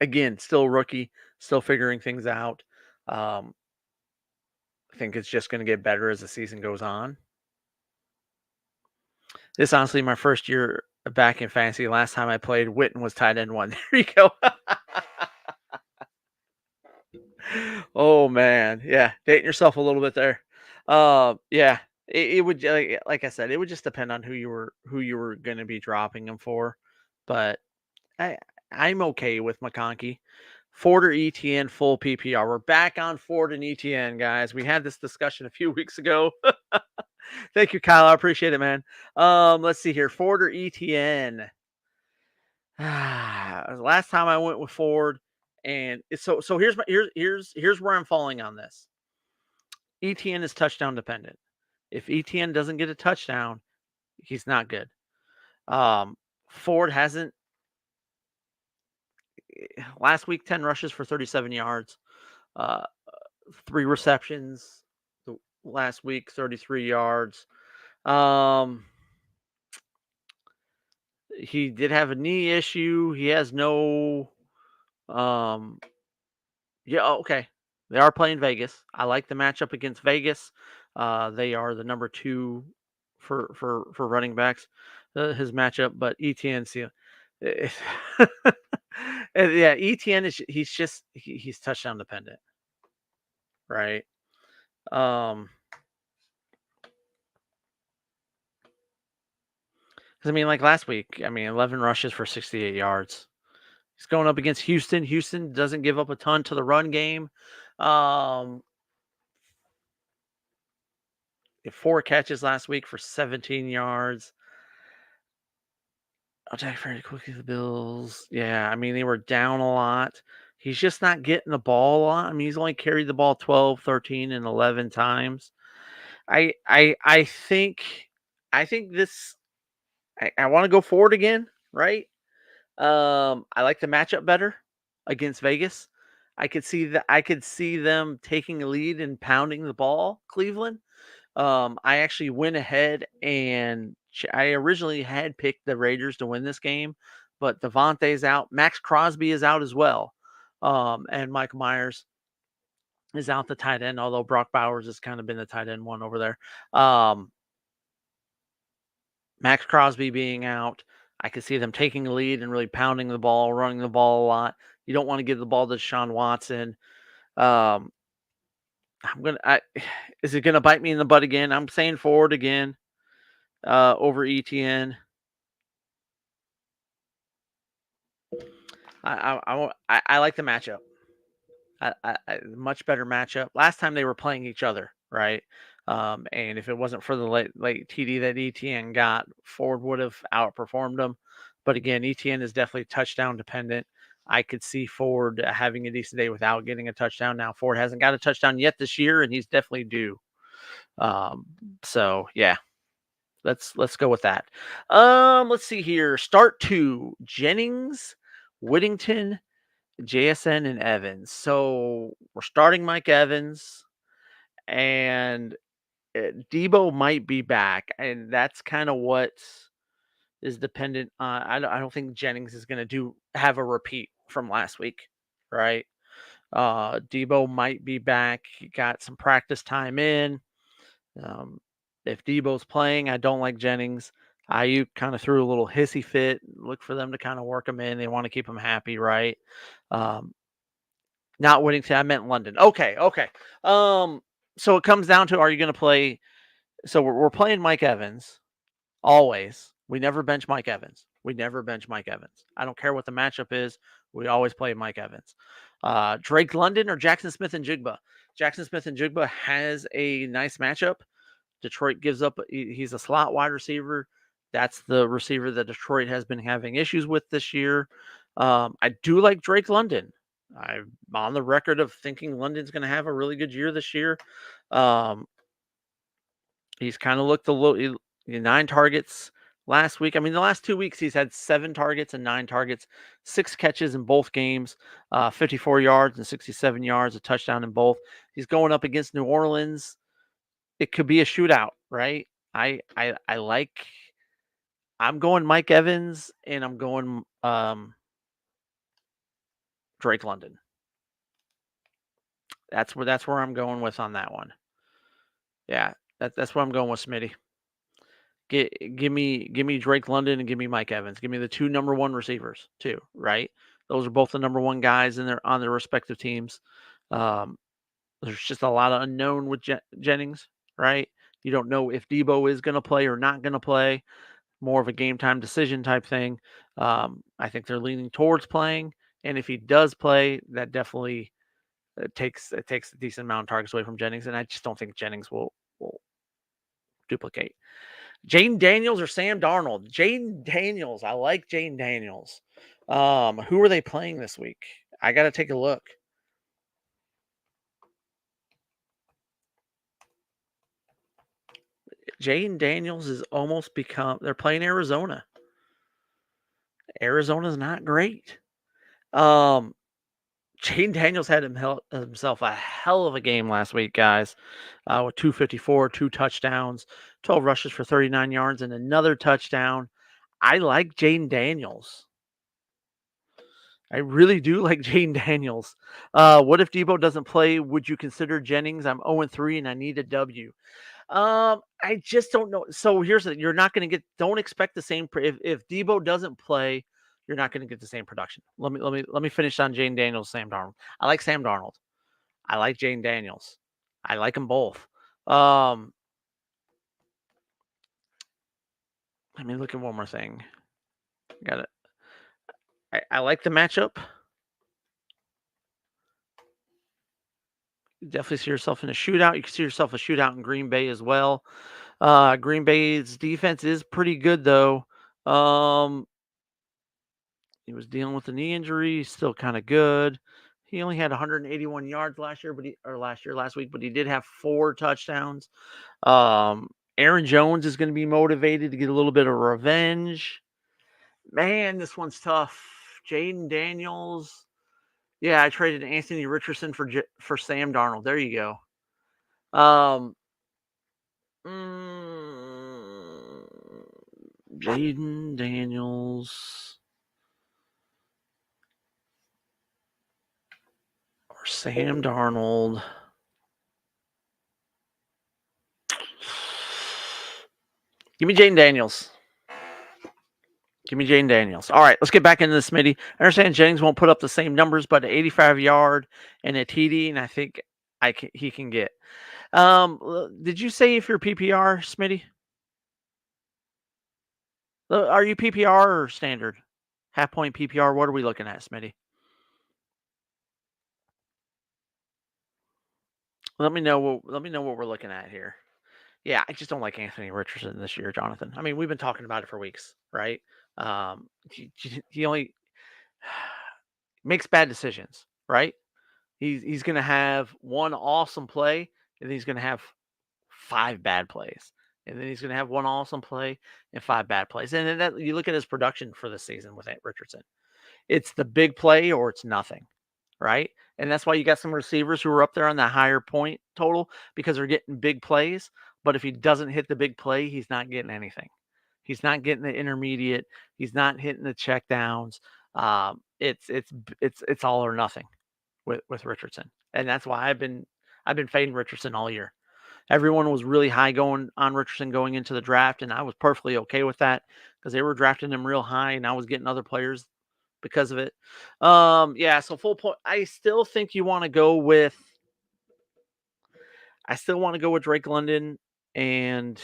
Again, still rookie, still figuring things out. Um, I think it's just going to get better as the season goes on. This honestly my first year back in fantasy. Last time I played, Witten was tight end one. There you go. Oh man, yeah, dating yourself a little bit there. Yeah, it would like I said, it would just depend on who you were going to be dropping him for. But I I'm okay with McConkey. Ford or ETN full PPR. We're back on Ford and ETN, guys. We had this discussion a few weeks ago. Thank you, Kyle. I appreciate it, man. Let's see here. Ford or ETN. Last time I went with Ford, and so here's where I'm falling on this. ETN is touchdown dependent. If ETN doesn't get a touchdown, he's not good. Ford hasn't last week 10 rushes for 37 yards, 3 receptions. The last week 33 yards. He did have a knee issue. He has no yeah, okay. They are playing Vegas. I like the matchup against Vegas. They are the number 2 for running backs. His matchup, but ETN and yeah, ETN is he's touchdown dependent, right? Um, 'Cause I mean, like last week, I mean, 11 rushes for 68 yards. He's going up against Houston. Houston doesn't give up a ton to the run game. Um, 4 catches last week for 17 yards. Attack very quickly. The Bills. Yeah, I mean, they were down a lot. He's just not getting the ball a lot. I mean, he's only carried the ball 12, 13, and 11 times. I think this I want to go forward again, right? I like the matchup better against Vegas. I could see them taking a lead and pounding the ball, Cleveland. I actually went ahead and I originally had picked the Raiders to win this game, but Devontae's out. Max Crosby is out as well. And Mike Myers is out the tight end, although Brock Bowers has kind of been the tight end one over there. Max Crosby being out, I could see them taking the lead and really pounding the ball, running the ball a lot. You don't want to give the ball to Deshaun Watson. Um, is it gonna bite me in the butt again? I'm saying forward again over ETN. I like the matchup. Much better matchup. Last time they were playing each other, right? And if it wasn't for the late TD that ETN got, Ford would have outperformed them. But again, ETN is definitely touchdown dependent. I could see Ford having a decent day without getting a touchdown. Now Ford hasn't got a touchdown yet this year, and he's definitely due. So yeah, let's go with that. Let's see here. Start 2: Jennings, Whittington, JSN, and Evans. So we're starting Mike Evans, and Debo might be back, and that's kind of what is dependent on. I don't think Jennings is going to have a repeat from last week, right? Debo might be back. He got some practice time in. If Debo's playing, I don't like Jennings. IU kind of threw a little hissy fit. Look for them to kind of work him in. They want to keep him happy, right? Not Whittington. I meant London. Okay. So it comes down to: are you going to play? So we're playing Mike Evans always. We never bench Mike Evans. I don't care what the matchup is. We always play Mike Evans. Drake London or Jackson Smith-Njigba. Jackson Smith-Njigba has a nice matchup. Detroit gives up. He's a slot wide receiver. That's the receiver that Detroit has been having issues with this year. I do like Drake London. I'm on the record of thinking London's going to have a really good year this year. Um, he's kind of looked a little 9 targets last week. I mean, the last 2 weeks he's had 7 targets and 9 targets, 6 catches in both games, 54 yards and 67 yards, a touchdown in both. He's going up against New Orleans. It could be a shootout, right? I like. I'm going Mike Evans and I'm going Drake London. That's where I'm going with on that one. Yeah, that's where I'm going with Smitty. Give me Drake London and give me Mike Evans. Give me the 2 number 1 receivers too, right? Those are both the number 1 guys on their respective teams. There's just a lot of unknown with Jennings, right? You don't know if Debo is going to play or not going to play. More of a game time decision type thing. I think they're leaning towards playing, and if he does play, that definitely takes a decent amount of targets away from Jennings, and I just don't think Jennings will duplicate. Jane Daniels or Sam Darnold? Jane Daniels. I like Jane Daniels. Who are they playing this week? I got to take a look. Jane Daniels is almost become. They're playing Arizona. Arizona's not great. Jane Daniels had himself a hell of a game last week, guys, with 254, 2 touchdowns, 12 rushes for 39 yards, and another touchdown. I like Jane Daniels. I really do like Jane Daniels. What if Debo doesn't play? Would you consider Jennings? I'm 0-3 and I need a W. I just don't know. So here's the you're not going to get. Don't expect the same. If Debo doesn't play, you're not going to get the same production. Let me finish on Jane Daniels, Sam Darnold. I like Sam Darnold. I like Jane Daniels. I like them both. Let me look at one more thing. Got it. I like the matchup. You definitely see yourself in a shootout. You can see yourself a shootout in Green Bay as well. Green Bay's defense is pretty good though. He was dealing with a knee injury, still kind of good. He only had 181 yards last week, but he did have 4 touchdowns. Aaron Jones is going to be motivated to get a little bit of revenge. Man, this one's tough. Jaden Daniels. Yeah, I traded Anthony Richardson for Sam Darnold. There you go. Jaden Daniels or Sam Darnold. Give me Jaden Daniels. Give me Jaden Daniels. All right, let's get back into the Smitty. I understand Jennings won't put up the same numbers, but an 85-yard and a TD, and I think he can get. Did you say if you're PPR, Smitty? Are you PPR or standard? Half point PPR. What are we looking at, Smitty? Let me know what we're looking at here. Yeah, I just don't like Anthony Richardson this year, Jonathan. I mean, we've been talking about it for weeks, right? He only makes bad decisions, right? He's going to have one awesome play, and then he's going to have 5 bad plays, and then he's going to have one awesome play and 5 bad plays. And then you look at his production for the season with Richardson. It's the big play or it's nothing, right? And that's why you got some receivers who are up there on the higher point total because they're getting big plays. But if he doesn't hit the big play, he's not getting anything. He's not getting the intermediate. He's not hitting the check downs. It's all or nothing with Richardson, and that's why I've been fading Richardson all year. Everyone was really high going on Richardson going into the draft, and I was perfectly okay with that because they were drafting him real high, and I was getting other players because of it. Yeah, so full point. I still think you want to go with. I still want to go with Drake London, and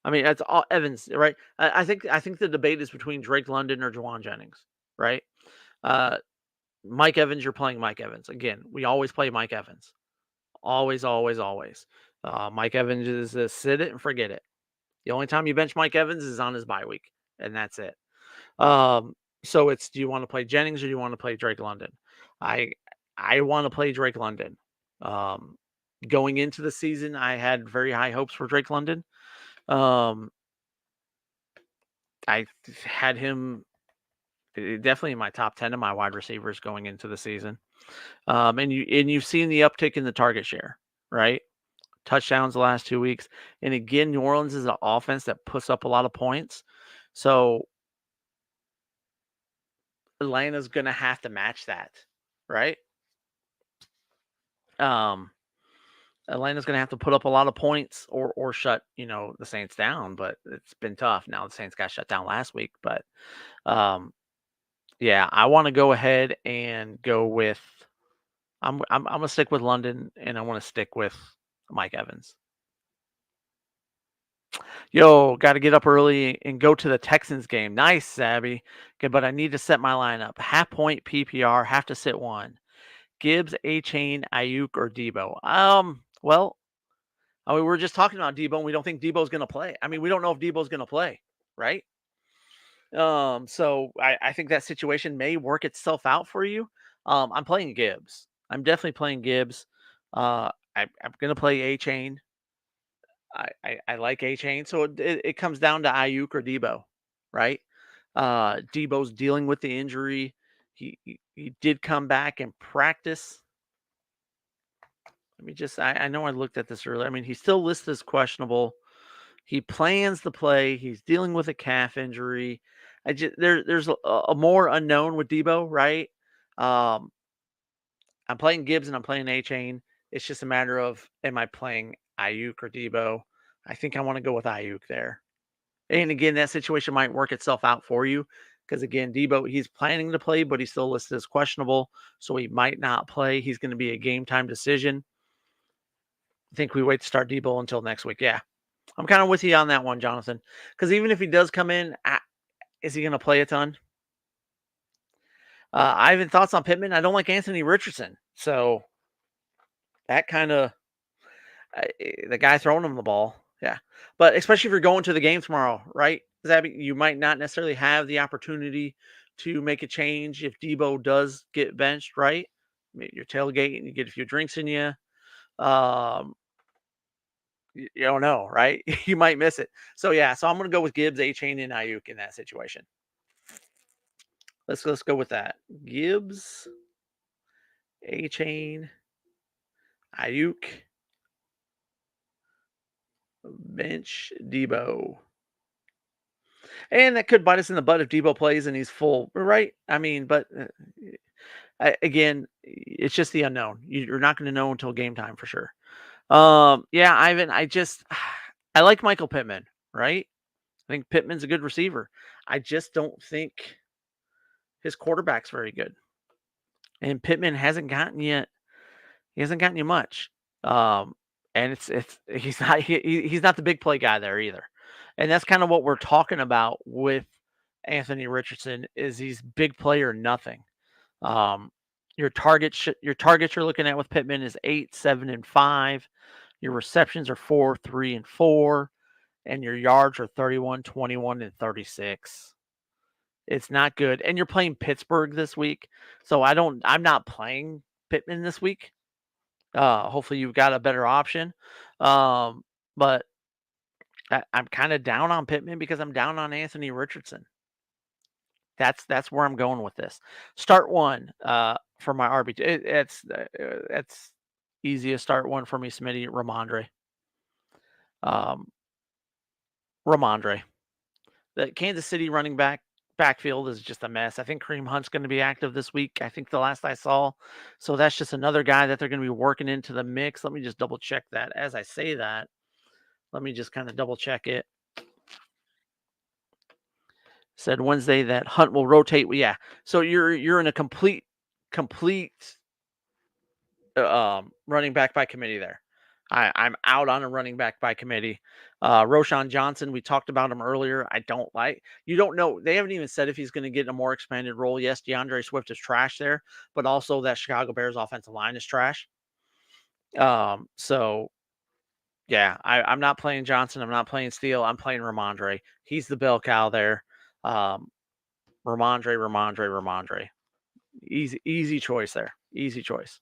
I mean that's all Evans, right? I think the debate is between Drake London or Juwan Jennings, right? Mike Evans, you're playing Mike Evans again. We always play Mike Evans, always, always, always. Mike Evans is a sit it and forget it. The only time you bench Mike Evans is on his bye week, and that's it. So it's do you want to play Jennings or do you want to play Drake London? I want to play Drake London. Going into the season, I had very high hopes for Drake London. I had him definitely in my top 10 of my wide receivers going into the season. And you've seen the uptick in the target share, right? Touchdowns the last 2 weeks. And again, New Orleans is an offense that puts up a lot of points. So Atlanta's going to have to match that, right? Atlanta's going to have to put up a lot of points or shut, the Saints down, but it's been tough. Now the Saints got shut down last week, but yeah, I want to go ahead and go with I'm gonna stick with London, and I want to stick with Mike Evans. Yo, got to get up early and go to the Texans game. Nice, Sabby. Okay, but I need to set my lineup. Half point PPR, have to sit one. Gibbs, A-Chain, Ayuk, or Debo. Well, I mean, we're just talking about Debo, and we don't think Debo's going to play. I mean, we don't know if Debo's going to play, right? So I think that situation may work itself out for you. I'm playing Gibbs. I'm definitely playing Gibbs. I'm going to play A-Chain. I like A-Chain. So it comes down to Ayuk or Debo, right? Debo's dealing with the injury. He did come back and practice. Let me just, I know I looked at this earlier. I mean, he's still listed as questionable. He plans to play. He's dealing with a calf injury. There's a more unknown with Debo, right? I'm playing Gibbs and I'm playing A-Chain. It's just a matter of, am I playing Ayuk or Debo? I think I want to go with Ayuk there. And again, that situation might work itself out for you because again, Debo, he's planning to play, but he's still listed as questionable, so he might not play. He's going to be a game time decision. I think we wait to start Debo until next week. Yeah, I'm kind of with you on that one, Jonathan. Because even if he does come in, is he going to play a ton? Ivan, thoughts on Pittman? I don't like Anthony Richardson, so that kind of the guy throwing him the ball. Yeah, but especially if you're going to the game tomorrow, right, Zabby? You might not necessarily have the opportunity to make a change if Debo does get benched, right? You're tailgating, you get a few drinks in you. You don't know, right? You might miss it. So yeah, so I'm gonna go with Gibbs, A-Chain, and Ayuk in that situation. Let's go with that. Gibbs, A-Chain, Ayuk, bench Debo. And that could bite us in the butt if Debo plays and he's full, right? I mean, but again, it's just the unknown. You're not going to know until game time for sure. Yeah, Ivan, I like Michael Pittman, right? I think Pittman's a good receiver. I just don't think his quarterback's very good. And Pittman hasn't gotten you much. And he's not the big play guy there either. And that's kind of what we're talking about with Anthony Richardson is he's big play or nothing. Your targets you're looking at with Pittman is 8, 7, and 5. Your receptions are 4, 3, and 4, and your yards are 31, 21, and 36. It's not good. And you're playing Pittsburgh this week. So I'm not playing Pittman this week. Hopefully you've got a better option. But I'm kind of down on Pittman because I'm down on Anthony Richardson. That's where I'm going with this. Start one for my RB. It's easiest start one for me, Smitty. Ramondre. The Kansas City running backfield is just a mess. I think Kareem Hunt's going to be active this week. I think the last I saw. So that's just another guy that they're going to be working into the mix. Let me just double check that. As I say that, let me just kind of double check it. Said Wednesday that Hunt will rotate. Yeah. So you're in a complete running back by committee there. I'm out on a running back by committee. Roschon Johnson, we talked about him earlier. You don't know. They haven't even said if he's going to get a more expanded role. Yes, DeAndre Swift is trash there, but also that Chicago Bears offensive line is trash. So yeah, I'm not playing Johnson. I'm not playing Steele. I'm playing Ramondre. He's the bell cow there. Ramondre. Easy choice there. Easy choice.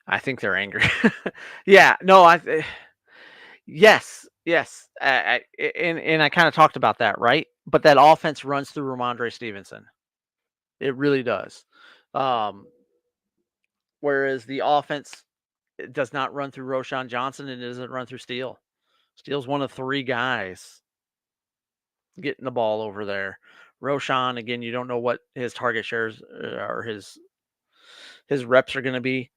I think they're angry. Yeah, no, yes. And I kind of talked about that, right? But that offense runs through Ramondre Stevenson. It really does. Um, whereas the offense it does not run through Roschon Johnson and it doesn't run through Steele. Steele's one of 3 guys getting the ball over there. Roschon, again, you don't know what his target shares or his reps are going to be.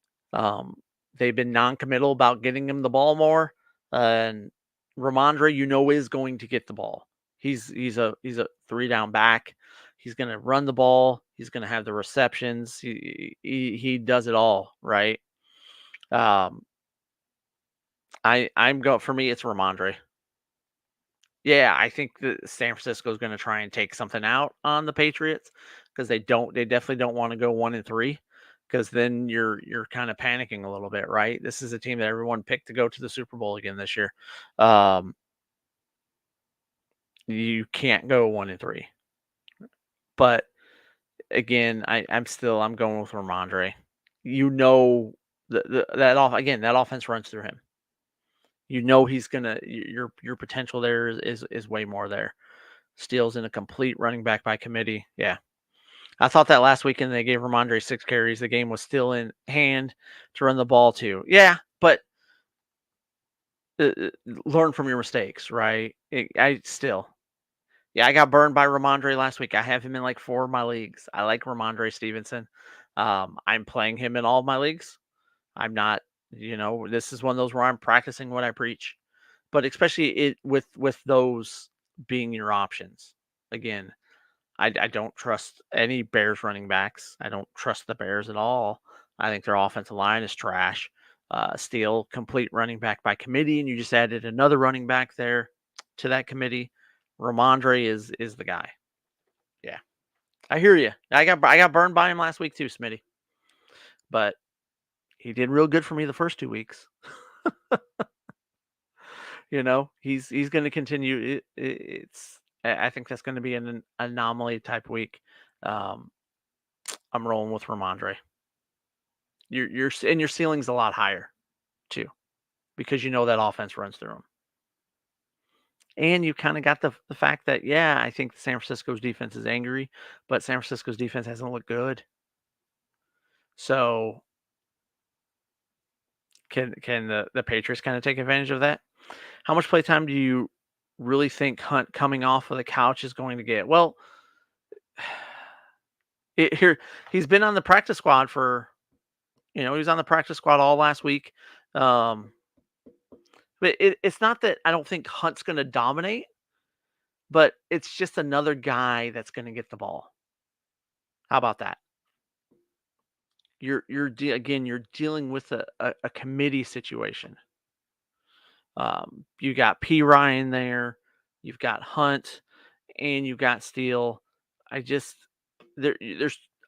They've been non-committal about getting him the ball more, and Ramondre, is going to get the ball. He's a 3-down back. He's going to run the ball. He's going to have the receptions. He does it all, right? I'm go for me. It's Ramondre. Yeah, I think that San Francisco is going to try and take something out on the Patriots because they definitely don't want to go 1-3 because then you're kind of panicking a little bit, right? This is a team that everyone picked to go to the Super Bowl again this year. You can't go 1-3, but again, I'm going with Ramondre. That offense runs through him. He's gonna your potential there is way more there. Steele's in a complete running back by committee. Yeah. I thought that last weekend they gave Ramondre 6 carries. The game was still in hand to run the ball too. Yeah, but learn from your mistakes, right? I got burned by Ramondre last week. I have him in like 4 of my leagues. I like Ramondre Stevenson. I'm playing him in all of my leagues. I'm not, this is one of those where I'm practicing what I preach. But especially with those being your options. Again, I don't trust any Bears running backs. I don't trust the Bears at all. I think their offensive line is trash. Steele, complete running back by committee, and you just added another running back there to that committee. Ramondre is the guy. Yeah, I hear you. I got burned by him last week too, Smitty. But he did real good for me the first 2 weeks. He's going to continue. I think that's going to be an anomaly type week. I'm rolling with Ramondre. Your ceiling's a lot higher too, because that offense runs through them. And you kind of got the fact that I think San Francisco's defense is angry, but San Francisco's defense hasn't looked good. So can the Patriots kind of take advantage of that? How much playtime do you really think Hunt coming off of the couch is going to get? Well, he's been on the practice squad for, he was on the practice squad all last week. But it's not that I don't think Hunt's going to dominate, but it's just another guy that's going to get the ball. How about that? You're dealing with a committee situation. You got P. Ryan there, you've got Hunt, and you've got Steele. There's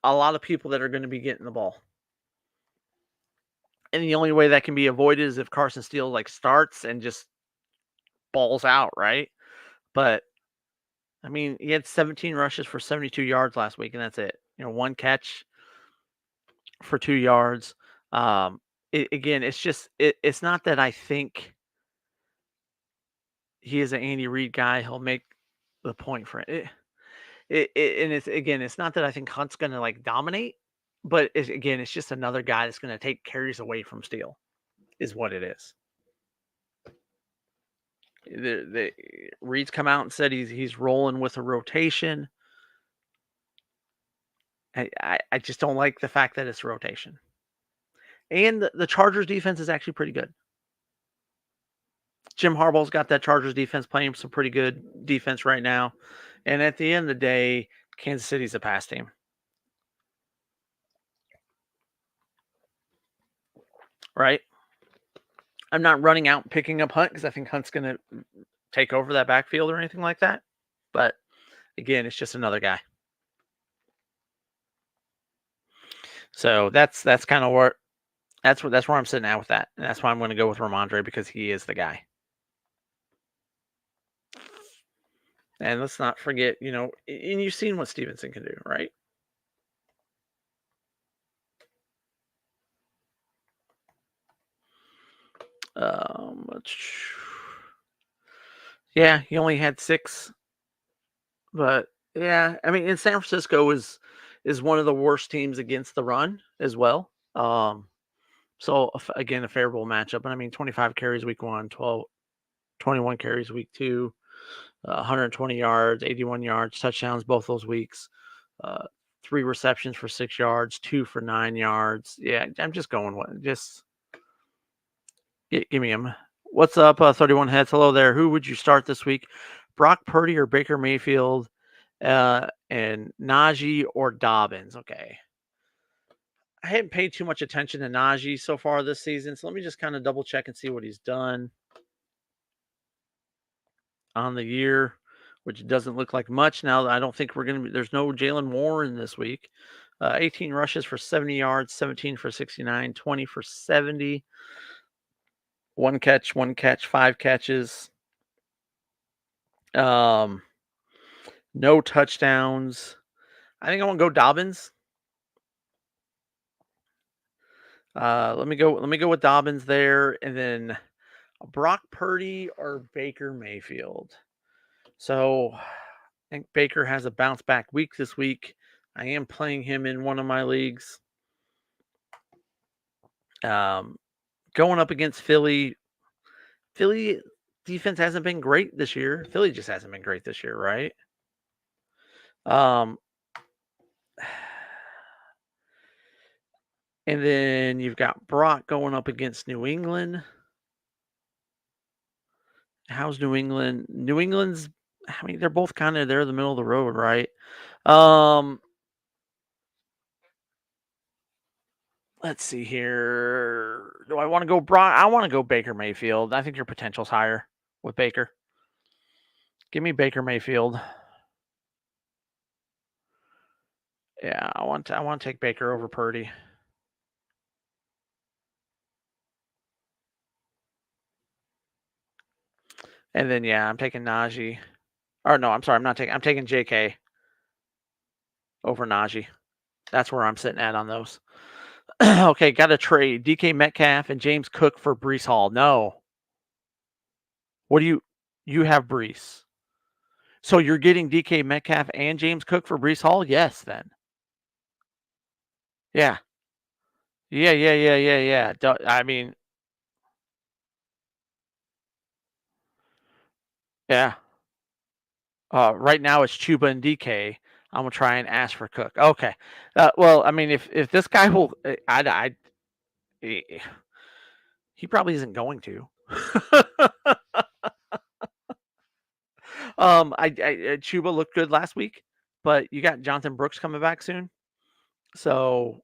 a lot of people that are going to be getting the ball. And the only way that can be avoided is if Carson Steele starts and just balls out, right? But I mean, he had 17 rushes for 72 yards last week, and that's it. 1 catch for 2 yards. It's not that I think he is an Andy Reid guy. He'll make the point for it. And it's not that I think Hunt's going to dominate, but it's just another guy that's going to take carries away from Steele, is what it is. Reid's come out and said he's rolling with a rotation. I just don't like the fact that it's rotation. And the Chargers defense is actually pretty good. Jim Harbaugh's got that Chargers defense playing some pretty good defense right now. And at the end of the day, Kansas City's a pass team. Right? I'm not running out and picking up Hunt because I think Hunt's going to take over that backfield or anything like that. But again, it's just another guy. So that's kind of where I'm sitting at with that. And that's why I'm going to go with Ramondre, because he is the guy. And let's not forget, and you've seen what Stevenson can do, right? Yeah, he only had 6, but yeah, I mean, and San Francisco is one of the worst teams against the run as well. So again, a favorable matchup. But I mean, 25 carries week 1, 21 carries week 2, 120 yards, 81 yards, touchdowns both those weeks. Uh, 3 receptions for 6 yards, 2 for 9 yards. Yeah, I'm just going with just give me him. What's up, 31 heads? Hello there. Who would you start this week? Brock Purdy or Baker Mayfield? And Najee or Dobbins? Okay. I hadn't paid too much attention to Najee so far this season, so let me just kind of double check and see what he's done on the year, which doesn't look like much. Now, I don't think we're going to be, there's no Jalen Warren this week. 18 rushes for 70 yards, 17 for 69, 20 for 70. 1 catch, 5 catches. No touchdowns. I think I want to go Dobbins. Let me go with Dobbins there, and then Brock Purdy or Baker Mayfield. So I think Baker has a bounce back week this week. I am playing him in one of my leagues. Going up against Philly. Philly defense hasn't been great this year. Philly just hasn't been great this year, right? And then you've got Brock going up against New England. How's New England? New England's, I mean, they're both kind of, they're in the middle of the road, right? Let's see here. Do I want to go Brock? I want to go Baker Mayfield. I think your potential's higher with Baker. Give me Baker Mayfield. Yeah, I want to take Baker over Purdy. And then yeah, I'm taking Najee. Or no, I'm sorry, I'm taking JK over Najee. That's where I'm sitting at on those. Okay, got to trade DK Metcalf and James Cook for Breece Hall. No. What do you have Breece? So you're getting DK Metcalf and James Cook for Breece Hall? Yes, then. Yeah. Yeah. I mean, yeah. Right now it's Chuba and DK. I'm gonna try and ask for Cook. Okay. Well, I mean, if this guy will, he probably isn't going to. Chuba looked good last week, but you got Jonathan Brooks coming back soon, so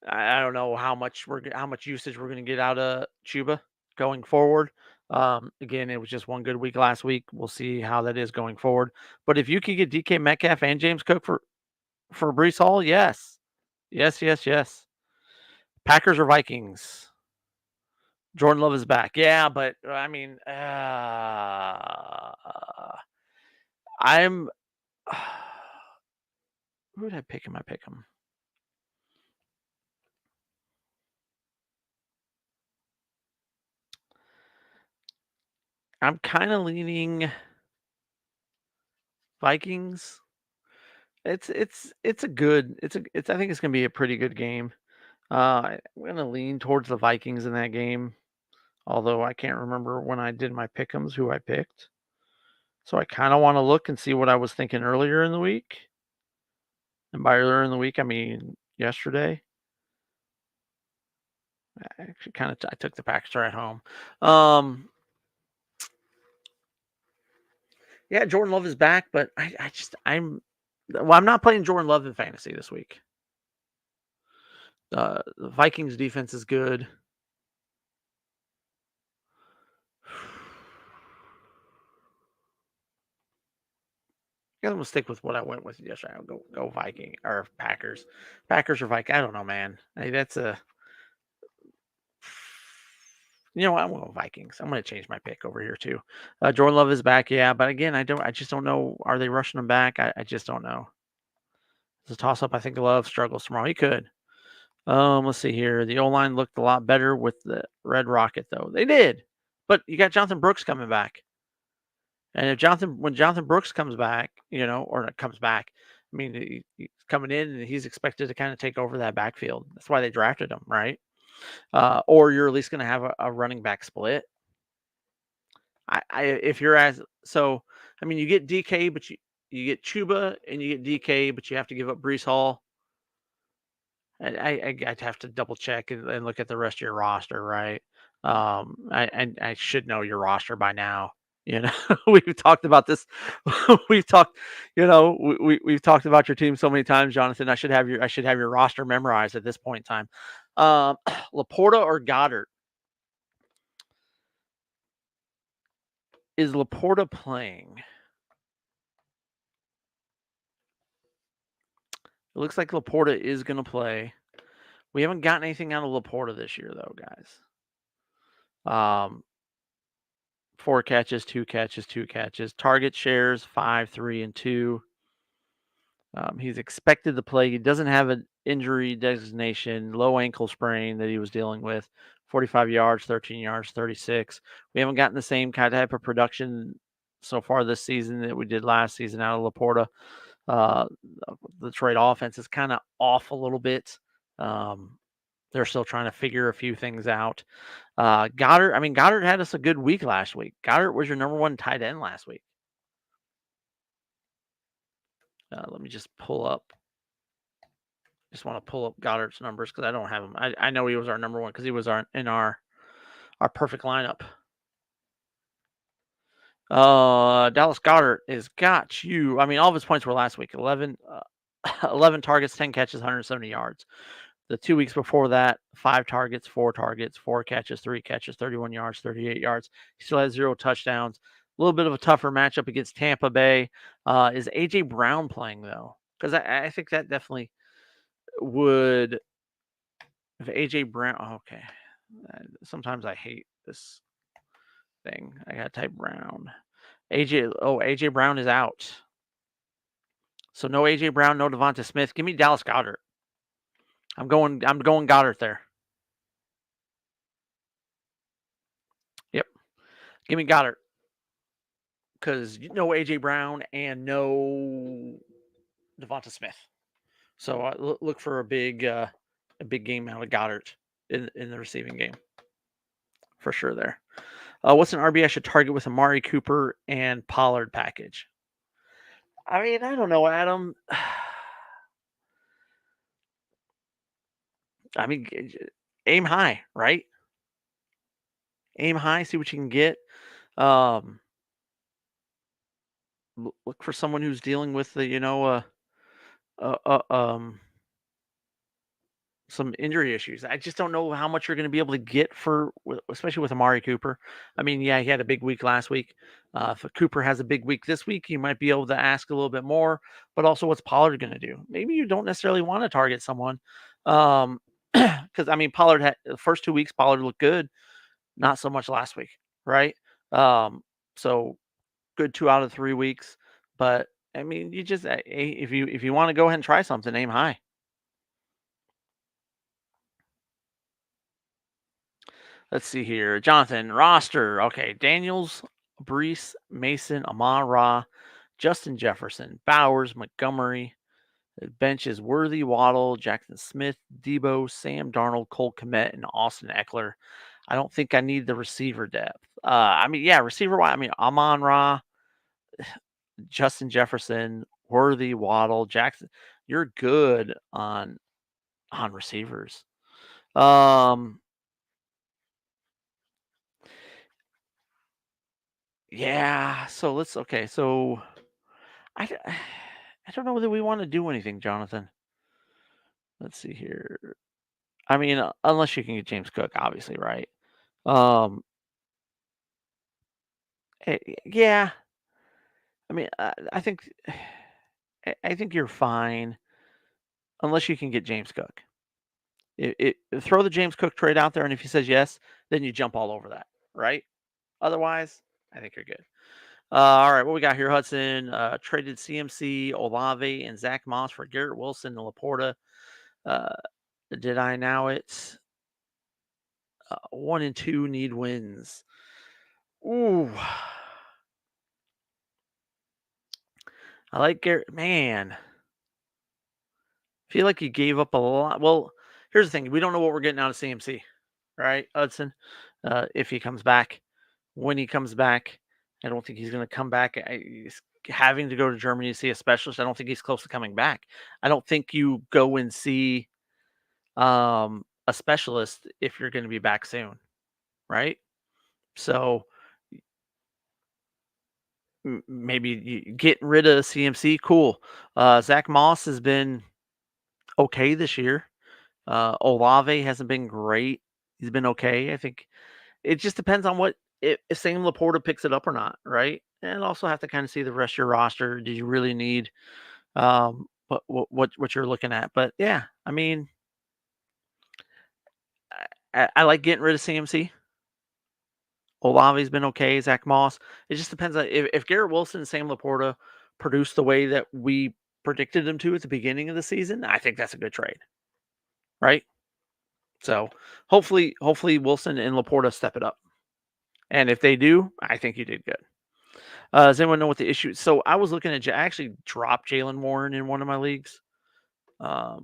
I don't know how much usage we're gonna get out of Chuba going forward. Again, it was just one good week last week. We'll see how that is going forward. But if you could get DK Metcalf and James Cook for Breece Hall, yes. Packers or Vikings? Jordan Love is back. Yeah, but I mean, I'm. Who would I pick him? I'm kind of leaning Vikings. I think it's gonna be a pretty good game. I'm gonna lean towards the Vikings in that game, although I can't remember when I did my pick'ems who I picked. So I kind of want to look and see what I was thinking earlier in the week. And by earlier in the week, I mean yesterday. I actually I took the Packers at home. Yeah, Jordan Love is back, but I'm not playing Jordan Love in fantasy this week. The Vikings defense is good. I'm gonna stick with what I went with yesterday. I'll go Viking or Packers. Packers or Viking. I don't know, man. Hey, that's a. You know what? I'm going to Vikings. I'm going to change my pick over here too. Jordan Love is back, yeah, but again, I just don't know. Are they rushing him back? I just don't know. It's a toss up. I think Love struggles tomorrow. He could. Let's see here. The O-line looked a lot better with the Red Rocket, though. They did. But you got Jonathan Brooks coming back. And when Jonathan Brooks comes back, or not comes back, I mean, he's coming in and he's expected to kind of take over that backfield. That's why they drafted him, right? Or you're at least going to have a running back split. If you're I mean, you get DK, but you get Chuba and you get DK, but you have to give up Brees Hall. I'd have to double check and look at the rest of your roster, right? I should know your roster by now. We've talked about this. We've talked, we've talked about your team so many times, Jonathan. I should have your roster memorized at this point in time. Laporta or Goddard? Is Laporta playing? It looks like Laporta is going to play. We haven't gotten anything out of Laporta this year, though, guys. 4 catches, 2 catches, 2 catches. Target shares 5, 3, and 2. He's expected to play. He doesn't have an injury designation, low ankle sprain that he was dealing with. 45 yards, 13 yards, 36. We haven't gotten the same kind of type of production so far this season that we did last season out of Laporta. The Detroit offense is kind of off a little bit. They're still trying to figure a few things out. Goddard had us a good week last week. Goddard was your number 1 tight end last week. Let me just pull up. Just want to pull up Goddard's numbers because I don't have him. I know he was our number 1 because he was in our perfect lineup. Dallas Goedert has got you. I mean, all of his points were last week. 11 targets, 10 catches, 170 yards. The 2 weeks before that, 5 targets, 4 catches, 3 catches, 31 yards, 38 yards. He still has 0 touchdowns. A little bit of a tougher matchup against Tampa Bay. Is A.J. Brown playing, though? Because I think that definitely would. If A.J. Brown, okay. Sometimes I hate this thing. I got to type Brown. A.J. Brown is out. So no A.J. Brown, no Devonta Smith. Give me Dallas Goedert. I'm going Goddard there. Yep. Give me Goddard. Because no A.J. Brown and no Devonta Smith. So look for a big game out of Goddard in the receiving game. For sure there. What's an RB I should target with Amari Cooper and Pollard package? I mean, I don't know, Adam. I mean, aim high, right? Aim high, see what you can get. Look for someone who's dealing with the, some injury issues. I just don't know how much you're going to be able to get especially with Amari Cooper. I mean, yeah, he had a big week last week. If Cooper has a big week this week, you might be able to ask a little bit more. But also, what's Pollard going to do? Maybe you don't necessarily want to target someone, because I mean, Pollard had the first 2 weeks. Pollard looked good, not so much last week, right? So good 2 out of 3 weeks. But I mean, you just if you want to go ahead and try something, aim high. Let's see here. Jonathan, roster. Okay. Daniels, Brees, Mason, Amon-Ra, Justin Jefferson, Bowers, Montgomery. The bench is Worthy, Waddle, Jackson Smith, Debo, Sam Darnold, Cole Kmet, and Austin Eckler. I don't think I need the receiver depth. I mean, yeah, receiver. I mean, Amon-Ra, Justin Jefferson, Worthy, Waddle, Jackson. You're good on receivers. Yeah. So I don't know whether we want to do anything, Jonathan. Let's see here. I mean, unless you can get James Cook, obviously, right? Yeah. I mean, I think you're fine unless you can get James Cook. Throw the James Cook trade out there, and if he says yes, then you jump all over that, right? Otherwise, I think you're good. All right, what we got here, Hudson? Traded CMC, Olave, and Zach Moss for Garrett Wilson and Laporta. did I now? It's 1 and 2 need wins. Ooh. I like Garrett. Man, feel like he gave up a lot. Well, here's the thing. We don't know what we're getting out of CMC, right, Hudson? If he comes back. When he comes back, I don't think he's going to come back. He's having to go to Germany to see a specialist. I don't think he's close to coming back. I don't think you go and see a specialist if you're going to be back soon, right? So maybe getting rid of CMC, cool. Zach Moss has been okay this year. Olave hasn't been great. He's been okay. I think it just depends on what if Sam Laporta picks it up or not, right? And also have to kind of see the rest of your roster. Do you really need what you're looking at? But yeah, I mean, I like getting rid of CMC. Olave's been okay. Zach Moss. It just depends on if Garrett Wilson and Sam Laporta produce the way that we predicted them to at the beginning of the season. I think that's a good trade, right? So hopefully Wilson and Laporta step it up. And if they do, I think you did good. Does anyone know what the issue is? So I was looking at, I actually dropped Jaylen Warren in one of my leagues. I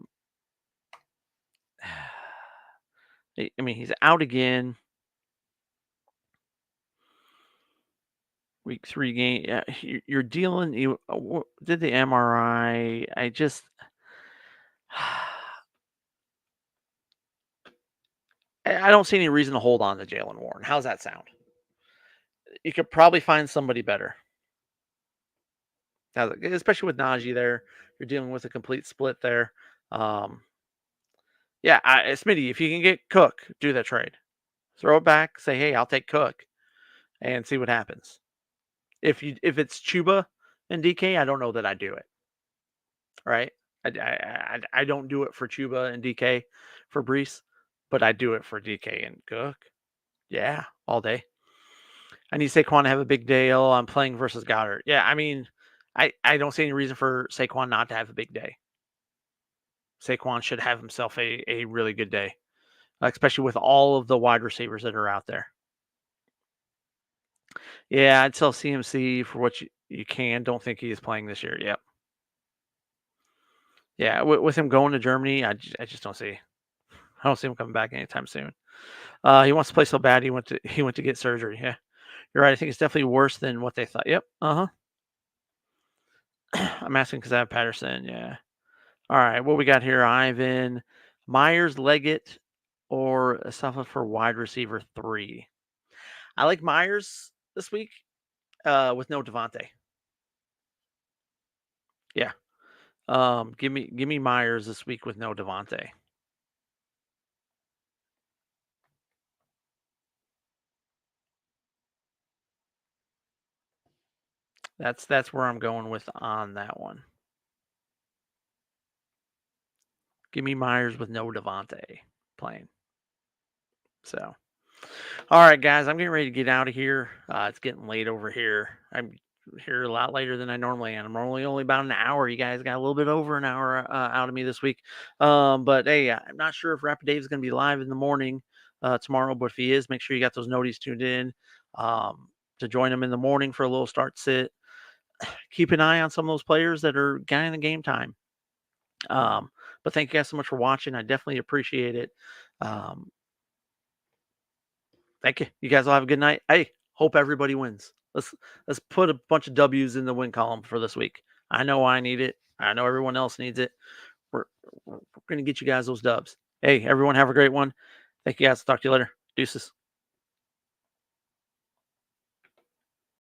mean, he's out again. Week 3 game. Yeah, you're dealing. You did the MRI. I just. I don't see any reason to hold on to Jaylen Warren. How's that sound? You could probably find somebody better. Especially with Najee there. You're dealing with a complete split there. Yeah, Smitty, if you can get Cook, do that trade. Throw it back. Say, hey, I'll take Cook, and see what happens. If it's Chuba and DK, I don't know that I do it. Right? I don't do it for Chuba and DK for Brees, but I do it for DK and Cook. Yeah, all day. I need Saquon to have a big day. Oh, I'm playing versus Goddard. Yeah, I mean, I don't see any reason for Saquon not to have a big day. Saquon should have himself a really good day, especially with all of the wide receivers that are out there. Yeah, I'd sell CMC for what you can. Don't think he is playing this year. Yep. Yeah, with him going to Germany, I just don't see. I don't see him coming back anytime soon. He wants to play so bad. He went to get surgery. Yeah, you're right. I think it's definitely worse than what they thought. Yep. I'm asking because I have Patterson. Yeah. All right. What we got here? Ivan Myers, Leggett, or Asafa for wide receiver 3. I like Myers this week with no Devontae. Yeah. Give me Myers this week with no Devontae. That's where I'm going with on that one. Give me Myers with no Devontae playing. So, all right, guys, I'm getting ready to get out of here. It's getting late over here. I'm here a lot later than I normally am. I'm normally only about an hour. You guys got a little bit over an hour out of me this week. But hey, I'm not sure if Rapid Dave is going to be live in the morning tomorrow, but if he is, make sure you got those noties tuned in to join him in the morning for a little start sit. Keep an eye on some of those players that are getting the game time. But thank you guys so much for watching. I definitely appreciate it. Thank you. You guys all have a good night. Hey, hope everybody wins. Let's put a bunch of W's in the win column for this week. I know I need it. I know everyone else needs it. We're going to get you guys those dubs. Hey, everyone, have a great one. Thank you guys. Talk to you later. Deuces.